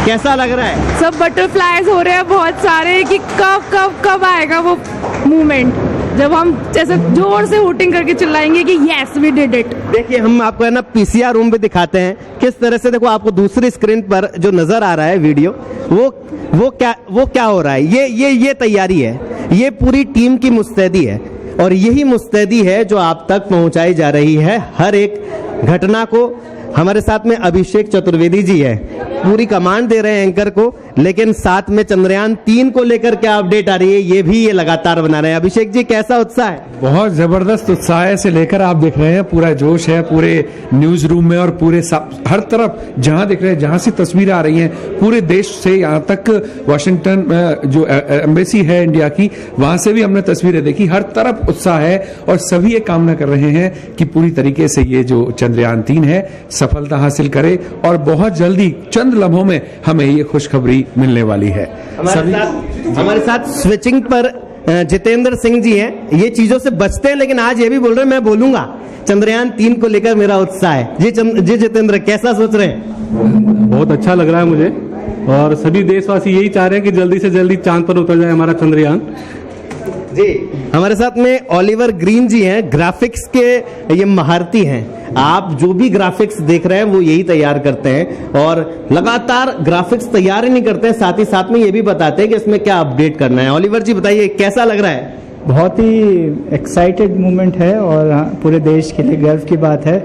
कैसा लग रहा है? सब बटरफ्लाइज हो रहे हैं बहुत सारे कि कब आएगा वो मोमेंट जब हम जैसे जोर से हूटिंग करके चिल्लाएंगे कि यस वी डिड इट। देखिए, हम आपको है ना पीसीआर रूम भी दिखाते हैं किस तरह से। देखो, आपको दूसरी स्क्रीन पर जो नजर आ रहा है वीडियो, वो क्या हो रहा है। ये तैयारी है, ये पूरी टीम की मुस्तैदी है और यही मुस्तैदी है जो आप तक पहुंचाई जा रही है हर एक घटना को। हमारे साथ में अभिषेक चतुर्वेदी जी है, पूरी कमांड दे रहे हैं एंकर को, लेकिन साथ में चंद्रयान 3 को लेकर क्या अपडेट आ रही है ये लगातार बना रहे हैं। अभिषेक जी, कैसा उत्साह है? बहुत जबरदस्त उत्साह से लेकर आप देख रहे हैं, पूरा जोश है पूरे न्यूज रूम में और पूरे हर तरफ जहां देख रहे हैं, जहां से तस्वीरें आ रही हैं पूरे देश से, यहाँ तक वाशिंगटन जो एम्बेसी है इंडिया की, वहां से भी हमने तस्वीरें देखी। हर तरफ उत्साह है और सभी ये कामना कर रहे हैं कि पूरी तरीके से ये जो चंद्रयान 3 है सफलता हासिल करे और बहुत जल्दी चंद लम्हों में हमें ये खुशखबरी मिलने वाली है। हमारे साथ स्विचिंग पर जितेंद्र सिंह जी हैं। ये चीजों से बचते हैं लेकिन आज ये भी बोल रहे हैं मैं बोलूंगा। चंद्रयान 3 को लेकर मेरा उत्साह है। जी जितेंद्र, कैसा सोच रहे हैं? बहुत अच्छा लग रहा है मुझे और सभी देशवासी यही चाह रहे हैं कि जल्दी से जल्दी चांद पर उतर जाए हमारा चंद्रयान। जी, हमारे साथ में ओलिवर ग्रीन जी हैं, ग्राफिक्स के ये महारती हैं। आप जो भी ग्राफिक्स देख रहे हैं वो यही तैयार करते हैं और लगातार ग्राफिक्स तैयार ही नहीं करते हैं, साथ ही साथ में ये भी बताते हैं कि इसमें क्या अपडेट करना है। ओलिवर जी बताइए कैसा लग रहा है? बहुत ही एक्साइटेड मोमेंट है और पूरे देश के लिए गर्व की बात है।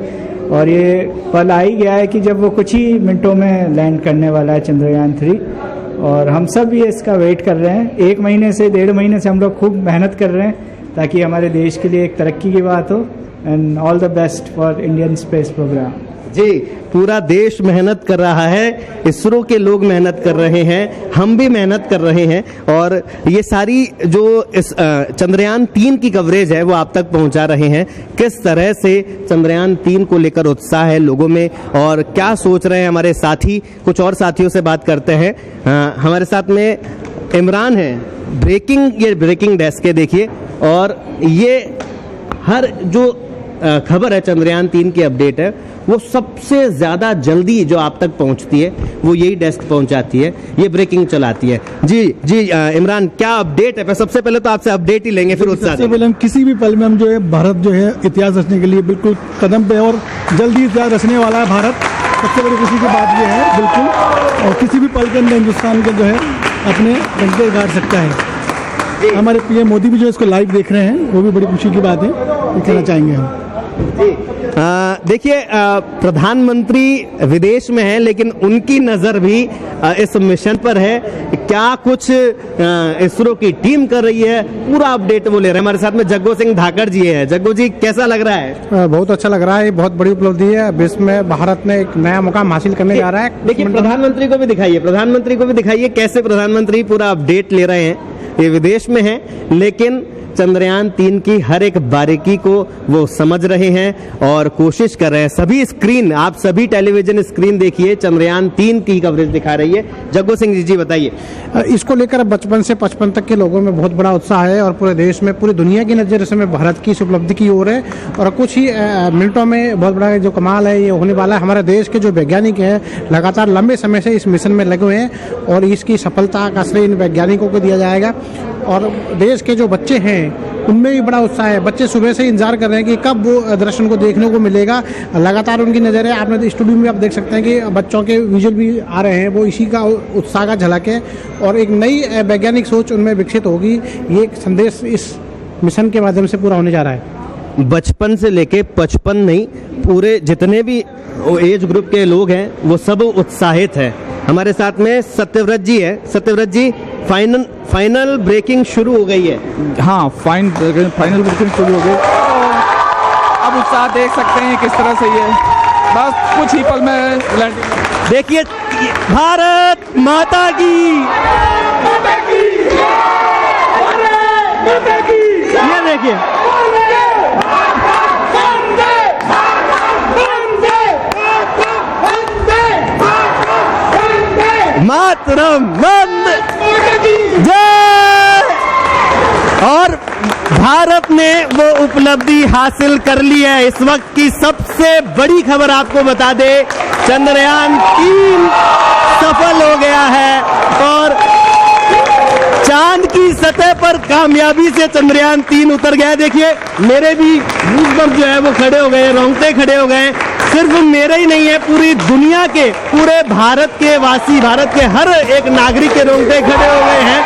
और ये पल आ ही गया है कि जब वो कुछ ही मिनटों में लैंड करने वाला है चंद्रयान 3, और हम सब ये इसका वेट कर रहे हैं। 1 महीने से 1.5 महीने से हम लोग खूब मेहनत कर रहे हैं ताकि हमारे देश के लिए एक तरक्की की बात हो। And all the best for Indian space program. जी, पूरा देश मेहनत कर रहा है, इसरो के लोग मेहनत कर रहे हैं, हम भी मेहनत कर रहे हैं और ये सारी जो इस चंद्रयान 3 की कवरेज है वो आप तक पहुंचा रहे हैं। किस तरह से चंद्रयान 3 को लेकर उत्साह है लोगों में और क्या सोच रहे हैं हमारे साथी, कुछ और साथियों से बात करते हैं। हमारे साथ में इमरान है, ब्रेकिंग डेस्क है देखिए, और ये हर जो खबर है चंद्रयान 3 की अपडेट है वो सबसे ज्यादा जल्दी जो आप तक पहुंचती है वो यही डेस्क पहुंचाती है, ये ब्रेकिंग चलाती है। जी इमरान, क्या अपडेट है? सबसे पहले तो आपसे अपडेट ही लेंगे, फिर उत्साह। सबसे पहले हम किसी भी पल में हम जो है भारत जो है इतिहास रचने के लिए बिल्कुल कदम पे, और जल्दी इतिहास रचने वाला है भारत। सबसे बड़ी खुशी की बात ये है बिल्कुल, और किसी भी पल के अंदर हिंदुस्तान के जो है अपने डंके गाड़ सकता है। हमारे पीएम मोदी भी जो इसको लाइव देख रहे हैं, वो भी बड़ी खुशी की बात है, ये कहना चाहेंगे हम। देखिए, प्रधानमंत्री विदेश में हैं लेकिन उनकी नजर भी इस मिशन पर है। क्या कुछ इसरो की टीम कर रही है, पूरा अपडेट वो ले रहे हैं। हमारे साथ में जग्गू सिंह धाकड़ जी है। जग्गू जी, कैसा लग रहा है? बहुत अच्छा लग रहा है, बहुत बड़ी उपलब्धि है। विश्व में भारत ने एक नया मुकाम हासिल करने जा रहा है। देखिए, प्रधानमंत्री को भी दिखाइए कैसे प्रधानमंत्री पूरा अपडेट ले रहे हैं। ये विदेश में है लेकिन चंद्रयान 3 की हर एक बारीकी को वो समझ रहे हैं और कोशिश कर रहे हैं। सभी स्क्रीन, आप सभी टेलीविजन स्क्रीन देखिए, चंद्रयान 3 की कवरेज दिखा रही है। जग्गू सिंह जी बताइए। इसको लेकर बचपन से 55 तक के लोगों में बहुत बड़ा उत्साह है और पूरे देश में, पूरी दुनिया की नजर इस समय भारत की इस उपलब्धि की ओर है। और कुछ ही मिनटों में बहुत बड़ा जो कमाल है ये होने वाला है। हमारे देश के जो वैज्ञानिक हैं लगातार लंबे समय से इस मिशन में लगे हुए हैं और इसकी सफलता का श्रेय इन वैज्ञानिकों को दिया जाएगा। और देश के जो बच्चे हैं उनमें भी बड़ा उत्साह है। बच्चे सुबह से इंतजार कर रहे हैं कि कब वो दर्शन को देखने को मिलेगा। लगातार उनकी नज़र है। आपने स्टूडियो में आप देख सकते हैं कि बच्चों के विजुअल भी आ रहे हैं, वो इसी का उत्साह का झलक है और एक नई वैज्ञानिक सोच उनमें विकसित होगी। ये एक संदेश इस मिशन के माध्यम से पूरा होने जा रहा है। बचपन से लेके 55 नहीं, पूरे जितने भी एज ग्रुप के लोग हैं वो सब उत्साहित है। हमारे साथ में सत्यव्रत जी है। सत्यव्रत जी, फाइनल ब्रेकिंग शुरू हो गई है। हाँ, फाइनल ब्रेकिंग शुरू हो गई। अब उत्साह देख सकते हैं किस तरह से ये बस कुछ ही पल में लैंडिंग। देखिए, भारत माता की, ये देखिए मातरम, जय। और भारत ने वो उपलब्धि हासिल कर ली है। इस वक्त की सबसे बड़ी खबर आपको बता दे, चंद्रयान 3 सफल हो गया है और चांद की सतह पर कामयाबी से चंद्रयान 3 उतर गया। देखिए, मेरे भी गूज़बम्प जो है वो खड़े हो गए, रोंगटे खड़े हो गए। सिर्फ मेरे ही नहीं है, पूरी दुनिया के, पूरे भारत के वासी, भारत के हर एक नागरिक के रोंगटे खड़े हो गए हैं।